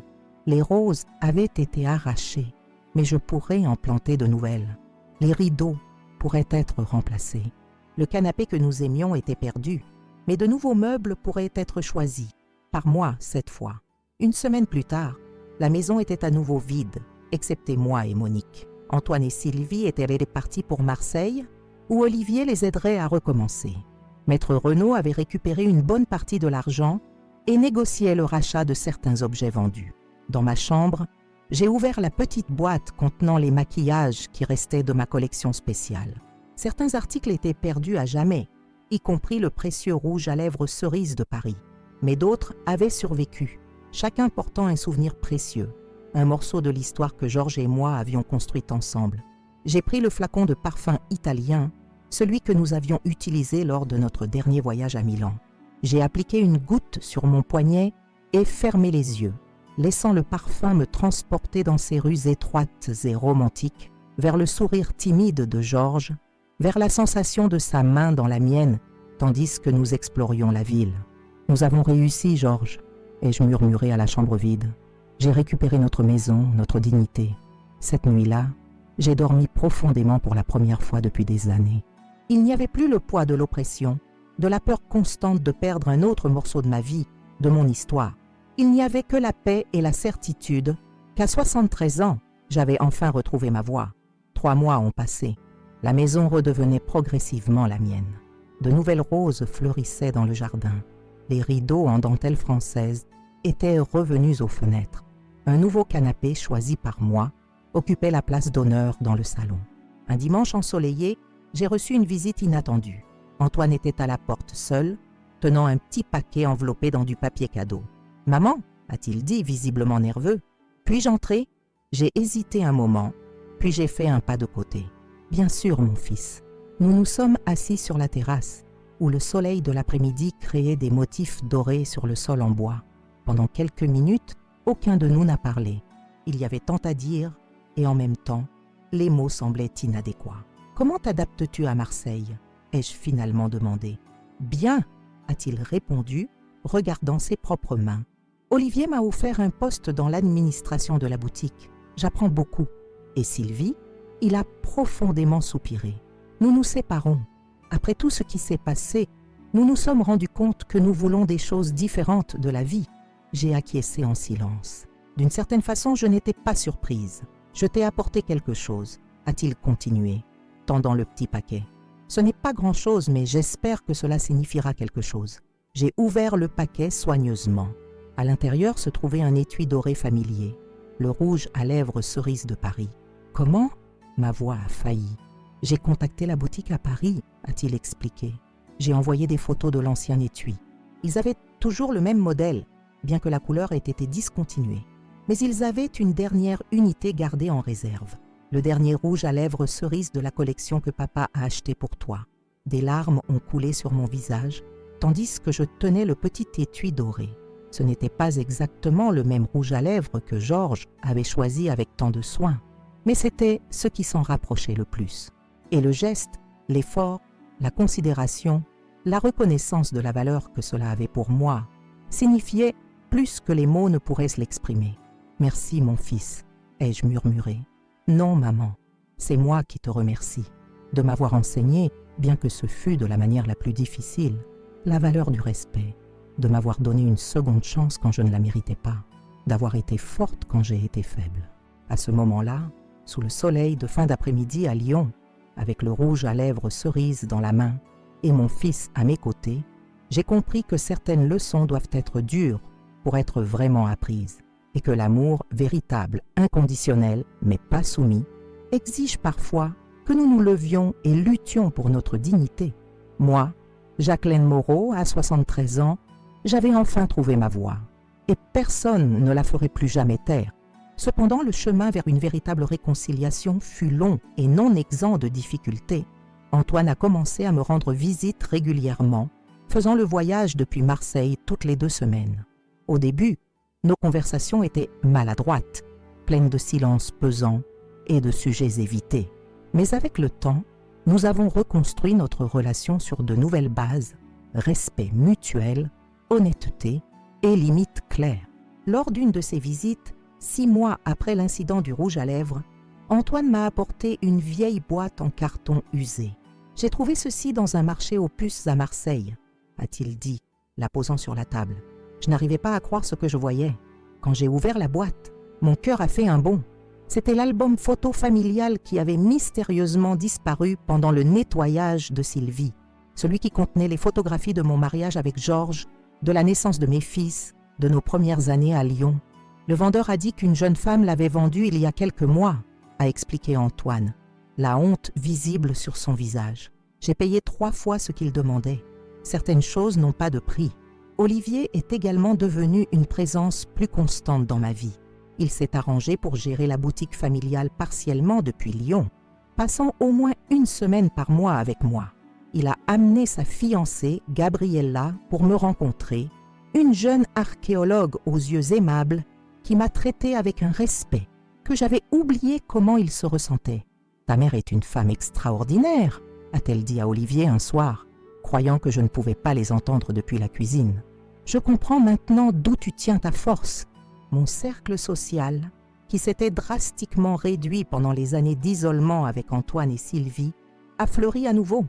Les roses avaient été arrachées, mais je pourrais en planter de nouvelles. Les rideaux pourraient être remplacés. Le canapé que nous aimions était perdu, mais de nouveaux meubles pourraient être choisis, par moi cette fois. Une semaine plus tard, la maison était à nouveau vide, excepté moi et Monique. Antoine et Sylvie étaient partis pour Marseille, où Olivier les aiderait à recommencer. Maître Renaud avait récupéré une bonne partie de l'argent et négociait le rachat de certains objets vendus. Dans ma chambre, j'ai ouvert la petite boîte contenant les maquillages qui restaient de ma collection spéciale. Certains articles étaient perdus à jamais, y compris le précieux rouge à lèvres cerise de Paris. Mais d'autres avaient survécu, chacun portant un souvenir précieux, un morceau de l'histoire que Georges et moi avions construite ensemble. J'ai pris le flacon de parfum italien, celui que nous avions utilisé lors de notre dernier voyage à Milan. J'ai appliqué une goutte sur mon poignet et fermé les yeux, laissant le parfum me transporter dans ces rues étroites et romantiques, vers le sourire timide de Georges, vers la sensation de sa main dans la mienne, tandis que nous explorions la ville. « Nous avons réussi, Georges », ai-je murmuré à la chambre vide. J'ai récupéré notre maison, notre dignité. Cette nuit-là, j'ai dormi profondément pour la première fois depuis des années. Il n'y avait plus le poids de l'oppression, de la peur constante de perdre un autre morceau de ma vie, de mon histoire. Il n'y avait que la paix et la certitude qu'à 73 ans, j'avais enfin retrouvé ma voie. 3 mois ont passé. La maison redevenait progressivement la mienne. De nouvelles roses fleurissaient dans le jardin. Les rideaux en dentelle française étaient revenus aux fenêtres. Un nouveau canapé choisi par moi occupait la place d'honneur dans le salon. Un dimanche ensoleillé, j'ai reçu une visite inattendue. Antoine était à la porte seul, tenant un petit paquet enveloppé dans du papier cadeau. « Maman » a-t-il dit, visiblement nerveux. « Puis-je entrer » J'ai hésité un moment, puis j'ai fait un pas de côté. « Bien sûr, mon fils. » Nous nous sommes assis sur la terrasse, où le soleil de l'après-midi créait des motifs dorés sur le sol en bois. Pendant quelques minutes, aucun de nous n'a parlé. Il y avait tant à dire, et en même temps, les mots semblaient inadéquats. « Comment t'adaptes-tu à Marseille » ai-je finalement demandé. « Bien » a-t-il répondu, regardant ses propres mains. « Olivier m'a offert un poste dans l'administration de la boutique. J'apprends beaucoup. » Et Sylvie, il a profondément soupiré. Nous nous séparons. Après tout ce qui s'est passé, nous nous sommes rendus compte que nous voulons des choses différentes de la vie. J'ai acquiescé en silence. D'une certaine façon, je n'étais pas surprise. Je t'ai apporté quelque chose, a-t-il continué, tendant le petit paquet. Ce n'est pas grand-chose, mais j'espère que cela signifiera quelque chose. J'ai ouvert le paquet soigneusement. À l'intérieur se trouvait un étui doré familier, le rouge à lèvres cerise de Paris. Comment ? Ma voix a failli. J'ai contacté la boutique à Paris, a-t-il expliqué. J'ai envoyé des photos de l'ancien étui. Ils avaient toujours le même modèle, bien que la couleur ait été discontinuée. Mais ils avaient une dernière unité gardée en réserve. Le dernier rouge à lèvres cerise de la collection que papa a acheté pour toi. Des larmes ont coulé sur mon visage, tandis que je tenais le petit étui doré. Ce n'était pas exactement le même rouge à lèvres que Georges avait choisi avec tant de soin, mais c'était ce qui s'en rapprochait le plus. Et le geste, l'effort, la considération, la reconnaissance de la valeur que cela avait pour moi, signifiaient plus que les mots ne pourraient l'exprimer. « Merci, mon fils », ai-je murmuré. « Non, maman, c'est moi qui te remercie de m'avoir enseigné, bien que ce fût de la manière la plus difficile, la valeur du respect, de m'avoir donné une seconde chance quand je ne la méritais pas, d'avoir été forte quand j'ai été faible. » À ce moment-là, sous le soleil de fin d'après-midi à Lyon, avec le rouge à lèvres cerise dans la main et mon fils à mes côtés, j'ai compris que certaines leçons doivent être dures pour être vraiment apprises et que l'amour véritable, inconditionnel, mais pas soumis, exige parfois que nous nous levions et luttions pour notre dignité. Moi, Jacqueline Moreau, à 73 ans, j'avais enfin trouvé ma voie et personne ne la ferait plus jamais taire. Cependant, le chemin vers une véritable réconciliation fut long et non exempt de difficultés. Antoine a commencé à me rendre visite régulièrement, faisant le voyage depuis Marseille toutes les 2 semaines. Au début, nos conversations étaient maladroites, pleines de silences pesants et de sujets évités. Mais avec le temps, nous avons reconstruit notre relation sur de nouvelles bases, respect mutuel, honnêteté et limites claires. Lors d'une de ces visites, 6 mois après l'incident du rouge à lèvres, Antoine m'a apporté une vieille boîte en carton usé. « J'ai trouvé ceci dans un marché aux puces à Marseille », a-t-il dit, la posant sur la table. Je n'arrivais pas à croire ce que je voyais. Quand j'ai ouvert la boîte, mon cœur a fait un bond. C'était l'album photo familial qui avait mystérieusement disparu pendant le nettoyage de Sylvie, celui qui contenait les photographies de mon mariage avec Georges, de la naissance de mes fils, de nos premières années à Lyon. Le vendeur a dit qu'une jeune femme l'avait vendu il y a quelques mois, a expliqué Antoine, la honte visible sur son visage. J'ai payé 3 fois ce qu'il demandait. Certaines choses n'ont pas de prix. Olivier est également devenu une présence plus constante dans ma vie. Il s'est arrangé pour gérer la boutique familiale partiellement depuis Lyon, passant au moins 1 semaine par mois avec moi. Il a amené sa fiancée, Gabriella, pour me rencontrer, une jeune archéologue aux yeux aimables qui m'a traité avec un respect que j'avais oublié comment il se ressentait. « Ta mère est une femme extraordinaire », a-t-elle dit à Olivier un soir, croyant que je ne pouvais pas les entendre depuis la cuisine. « Je comprends maintenant d'où tu tiens ta force. » Mon cercle social, qui s'était drastiquement réduit pendant les années d'isolement avec Antoine et Sylvie, a fleuri à nouveau.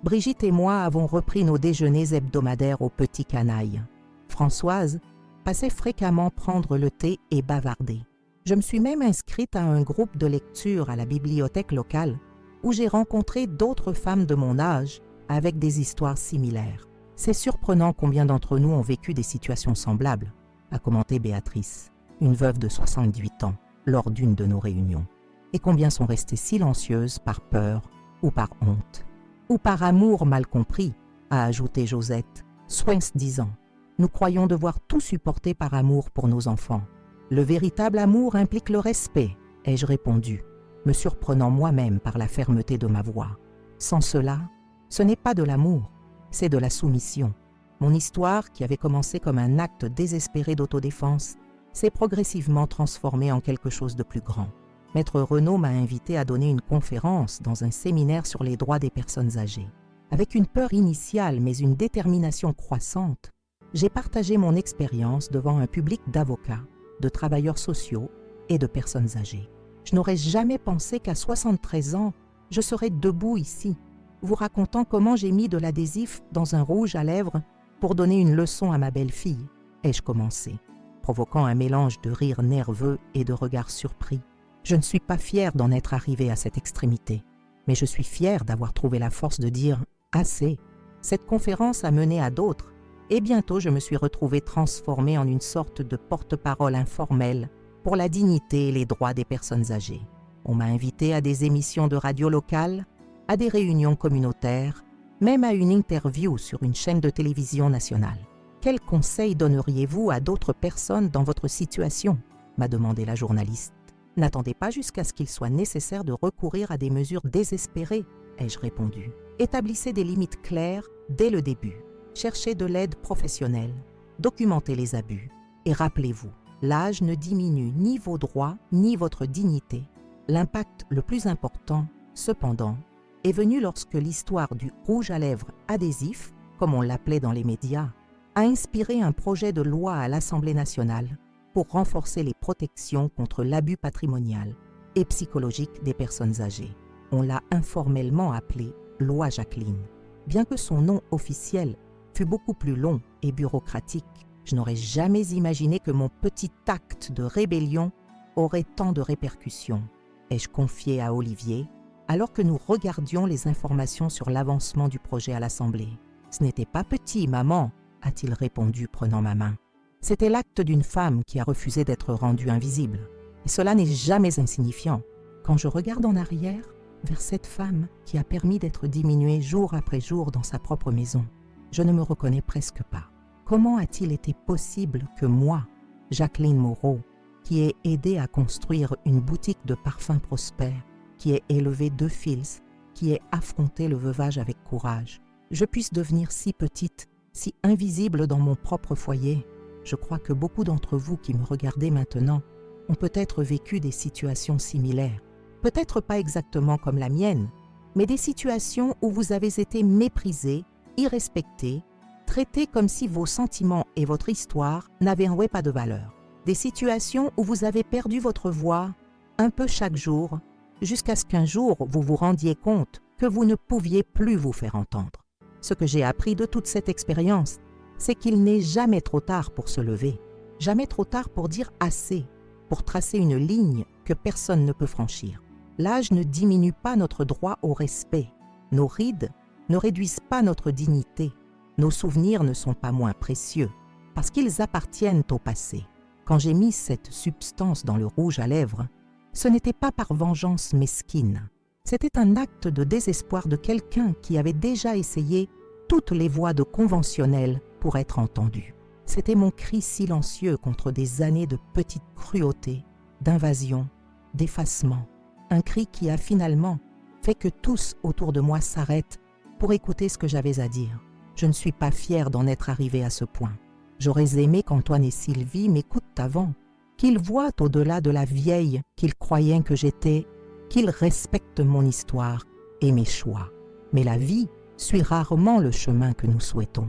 Brigitte et moi avons repris nos déjeuners hebdomadaires au Petit Canaille. Françoise passait fréquemment prendre le thé et bavarder. Je me suis même inscrite à un groupe de lecture à la bibliothèque locale où j'ai rencontré d'autres femmes de mon âge avec des histoires similaires. C'est surprenant combien d'entre nous ont vécu des situations semblables, a commenté Béatrice, une veuve de 78 ans, lors d'une de nos réunions. Et combien sont restées silencieuses par peur ou par honte, ou par amour mal compris, a ajouté Josette, soins-disant. Nous croyons devoir tout supporter par amour pour nos enfants. Le véritable amour implique le respect, ai-je répondu, me surprenant moi-même par la fermeté de ma voix. Sans cela, ce n'est pas de l'amour, c'est de la soumission. Mon histoire, qui avait commencé comme un acte désespéré d'autodéfense, s'est progressivement transformée en quelque chose de plus grand. Maître Renaud m'a invité à donner une conférence dans un séminaire sur les droits des personnes âgées. Avec une peur initiale mais une détermination croissante, j'ai partagé mon expérience devant un public d'avocats, de travailleurs sociaux et de personnes âgées. Je n'aurais jamais pensé qu'à 73 ans, je serais debout ici, vous racontant comment j'ai mis de l'adhésif dans un rouge à lèvres pour donner une leçon à ma belle-fille, ai-je commencé, provoquant un mélange de rires nerveux et de regards surpris. Je ne suis pas fière d'en être arrivée à cette extrémité, mais je suis fière d'avoir trouvé la force de dire « assez ». Cette conférence a mené à d'autres, et bientôt je me suis retrouvée transformée en une sorte de porte-parole informelle pour la dignité et les droits des personnes âgées. On m'a invitée à des émissions de radio locales, à des réunions communautaires, même à une interview sur une chaîne de télévision nationale. Quels conseils donneriez-vous à d'autres personnes dans votre situation ? M'a demandé la journaliste. N'attendez pas jusqu'à ce qu'il soit nécessaire de recourir à des mesures désespérées, ai-je répondu. Établissez des limites claires dès le début. Cherchez de l'aide professionnelle. Documentez les abus. Et rappelez-vous, l'âge ne diminue ni vos droits ni votre dignité. L'impact le plus important, cependant, est venu lorsque l'histoire du rouge à lèvres adhésif, comme on l'appelait dans les médias, a inspiré un projet de loi à l'Assemblée nationale pour renforcer les protections contre l'abus patrimonial et psychologique des personnes âgées. On l'a informellement appelée Loi Jacqueline. Bien que son nom officiel fût beaucoup plus long et bureaucratique, je n'aurais jamais imaginé que mon petit acte de rébellion aurait tant de répercussions, ai-je confié à Olivier, alors que nous regardions les informations sur l'avancement du projet à l'Assemblée. « Ce n'était pas petit, maman », a-t-il répondu, prenant ma main. C'était l'acte d'une femme qui a refusé d'être rendue invisible. Et cela n'est jamais insignifiant. Quand je regarde en arrière, vers cette femme qui a permis d'être diminuée jour après jour dans sa propre maison, je ne me reconnais presque pas. Comment a-t-il été possible que moi, Jacqueline Moreau, qui ai aidé à construire une boutique de parfums prospère, qui ai élevé 2 fils, qui ai affronté le veuvage avec courage, je puisse devenir si petite, si invisible dans mon propre foyer? Je crois que beaucoup d'entre vous qui me regardez maintenant ont peut-être vécu des situations similaires. Peut-être pas exactement comme la mienne, mais des situations où vous avez été méprisés, irrespectés, traités comme si vos sentiments et votre histoire n'avaient pas de valeur. Des situations où vous avez perdu votre voix un peu chaque jour, jusqu'à ce qu'un jour vous vous rendiez compte que vous ne pouviez plus vous faire entendre. Ce que j'ai appris de toute cette expérience, c'est qu'il n'est jamais trop tard pour se lever, jamais trop tard pour dire assez, pour tracer une ligne que personne ne peut franchir. L'âge ne diminue pas notre droit au respect. Nos rides ne réduisent pas notre dignité. Nos souvenirs ne sont pas moins précieux, parce qu'ils appartiennent au passé. Quand j'ai mis cette substance dans le rouge à lèvres, ce n'était pas par vengeance mesquine. C'était un acte de désespoir de quelqu'un qui avait déjà essayé toutes les voies de conventionnel pour être entendu. C'était mon cri silencieux contre des années de petite cruauté, d'invasion, d'effacement. Un cri qui a finalement fait que tous autour de moi s'arrêtent pour écouter ce que j'avais à dire. Je ne suis pas fière d'en être arrivée à ce point. J'aurais aimé qu'Antoine et Sylvie m'écoutent avant, qu'ils voient au-delà de la vieille qu'ils croyaient que j'étais, qu'ils respectent mon histoire et mes choix. Mais la vie suit rarement le chemin que nous souhaitons.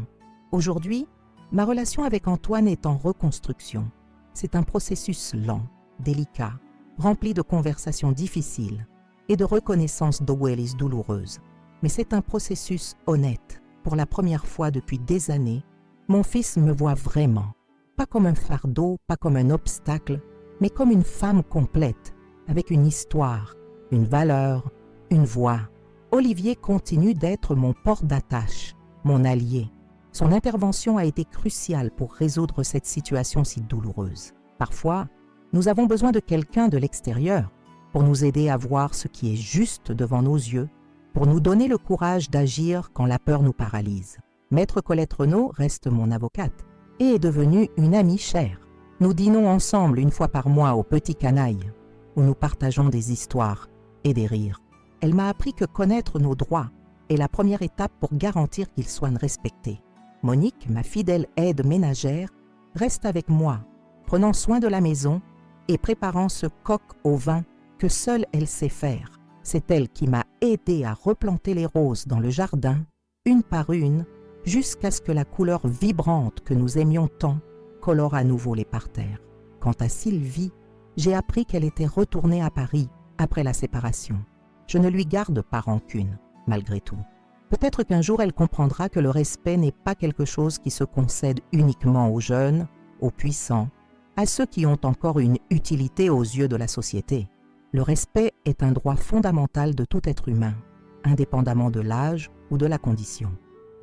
Aujourd'hui, ma relation avec Antoine est en reconstruction. C'est un processus lent, délicat, rempli de conversations difficiles et de reconnaissance d'Owellis douloureuse. Mais c'est un processus honnête. Pour la première fois depuis des années, mon fils me voit vraiment, pas comme un fardeau, pas comme un obstacle, mais comme une femme complète, avec une histoire, une valeur, une voix. Olivier continue d'être mon port d'attache, mon allié. Son intervention a été cruciale pour résoudre cette situation si douloureuse. Parfois, nous avons besoin de quelqu'un de l'extérieur pour nous aider à voir ce qui est juste devant nos yeux, pour nous donner le courage d'agir quand la peur nous paralyse. Maître Colette Renaud reste mon avocate et est devenue une amie chère. Nous dînons ensemble une fois par mois au Petit Canaille, où nous partageons des histoires et des rires. Elle m'a appris que connaître nos droits est la première étape pour garantir qu'ils soient respectés. Monique, ma fidèle aide ménagère, reste avec moi, prenant soin de la maison et préparant ce coq au vin que seule elle sait faire. C'est elle qui m'a aidé à replanter les roses dans le jardin, une par une, jusqu'à ce que la couleur vibrante que nous aimions tant colore à nouveau les parterres. Quant à Sylvie, j'ai appris qu'elle était retournée à Paris après la séparation. Je ne lui garde pas rancune, malgré tout. Peut-être qu'un jour elle comprendra que le respect n'est pas quelque chose qui se concède uniquement aux jeunes, aux puissants, à ceux qui ont encore une utilité aux yeux de la société. Le respect est un droit fondamental de tout être humain, indépendamment de l'âge ou de la condition.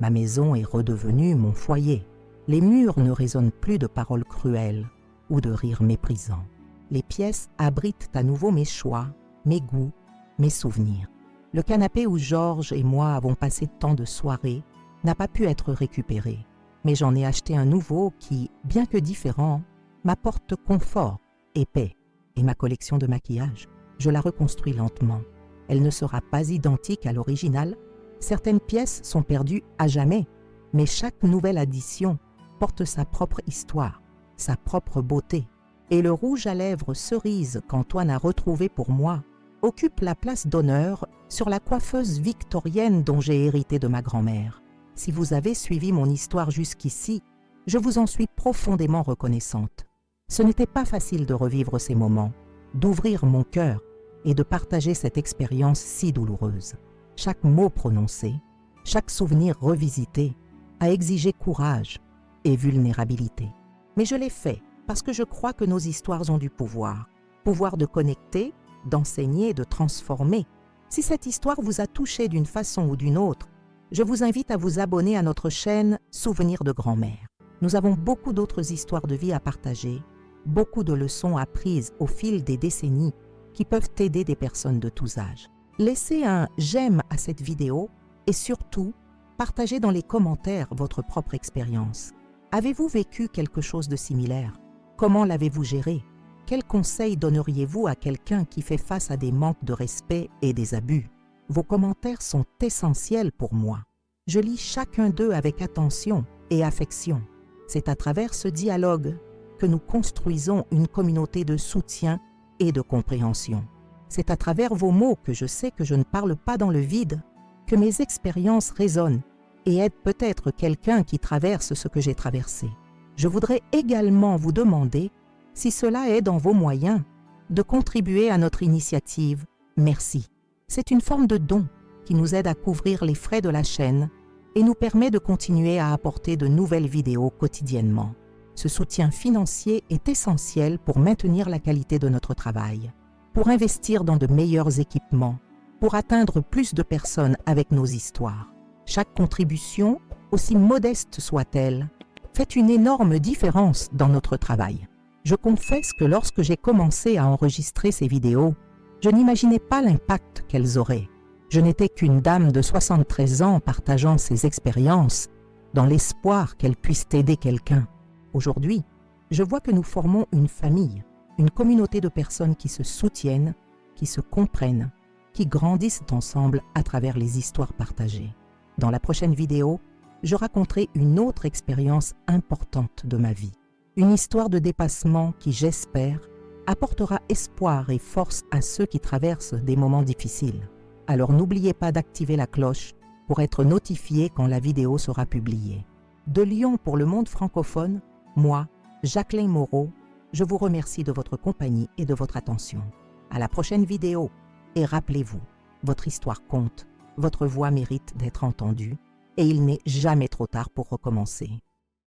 Ma maison est redevenue mon foyer. Les murs ne résonnent plus de paroles cruelles ou de rires méprisants. Les pièces abritent à nouveau mes choix, mes goûts, mes souvenirs. Le canapé où Georges et moi avons passé tant de soirées n'a pas pu être récupéré, mais j'en ai acheté un nouveau qui, bien que différent, m'apporte confort et paix. Et ma collection de maquillage, je la reconstruis lentement. Elle ne sera pas identique à l'original. Certaines pièces sont perdues à jamais, mais chaque nouvelle addition porte sa propre histoire, sa propre beauté. Et le rouge à lèvres cerise qu'Antoine a retrouvé pour moi occupe la place d'honneur sur la coiffeuse victorienne dont j'ai hérité de ma grand-mère. Si vous avez suivi mon histoire jusqu'ici, je vous en suis profondément reconnaissante. Ce n'était pas facile de revivre ces moments, d'ouvrir mon cœur et de partager cette expérience si douloureuse. Chaque mot prononcé, chaque souvenir revisité a exigé courage et vulnérabilité. Mais je l'ai fait parce que je crois que nos histoires ont du pouvoir. Pouvoir de connecter, d'enseigner, de transformer. Si cette histoire vous a touché d'une façon ou d'une autre, je vous invite à vous abonner à notre chaîne Souvenirs de grand-mère. Nous avons beaucoup d'autres histoires de vie à partager, beaucoup de leçons apprises au fil des décennies qui peuvent aider des personnes de tous âges. Laissez un j'aime à cette vidéo et surtout, partagez dans les commentaires votre propre expérience. Avez-vous vécu quelque chose de similaire? Comment l'avez-vous géré? Quels conseils donneriez-vous à quelqu'un qui fait face à des manques de respect et des abus? Vos commentaires sont essentiels pour moi. Je lis chacun d'eux avec attention et affection. C'est à travers ce dialogue que nous construisons une communauté de soutien et de compréhension. C'est à travers vos mots que je sais que je ne parle pas dans le vide, que mes expériences résonnent et aident peut-être quelqu'un qui traverse ce que j'ai traversé. Je voudrais également vous demander si cela est dans vos moyens, de contribuer à notre initiative. Merci. C'est une forme de don qui nous aide à couvrir les frais de la chaîne et nous permet de continuer à apporter de nouvelles vidéos quotidiennement. Ce soutien financier est essentiel pour maintenir la qualité de notre travail, pour investir dans de meilleurs équipements, pour atteindre plus de personnes avec nos histoires. Chaque contribution, aussi modeste soit-elle, fait une énorme différence dans notre travail. Je confesse que lorsque j'ai commencé à enregistrer ces vidéos, je n'imaginais pas l'impact qu'elles auraient. Je n'étais qu'une dame de 73 ans partageant ses expériences dans l'espoir qu'elles puissent aider quelqu'un. Aujourd'hui, je vois que nous formons une famille, une communauté de personnes qui se soutiennent, qui se comprennent, qui grandissent ensemble à travers les histoires partagées. Dans la prochaine vidéo, je raconterai une autre expérience importante de ma vie. Une histoire de dépassement qui, j'espère, apportera espoir et force à ceux qui traversent des moments difficiles. Alors n'oubliez pas d'activer la cloche pour être notifié quand la vidéo sera publiée. De Lyon pour le monde francophone, moi, Jacqueline Moreau, je vous remercie de votre compagnie et de votre attention. À la prochaine vidéo et rappelez-vous, votre histoire compte, votre voix mérite d'être entendue et il n'est jamais trop tard pour recommencer.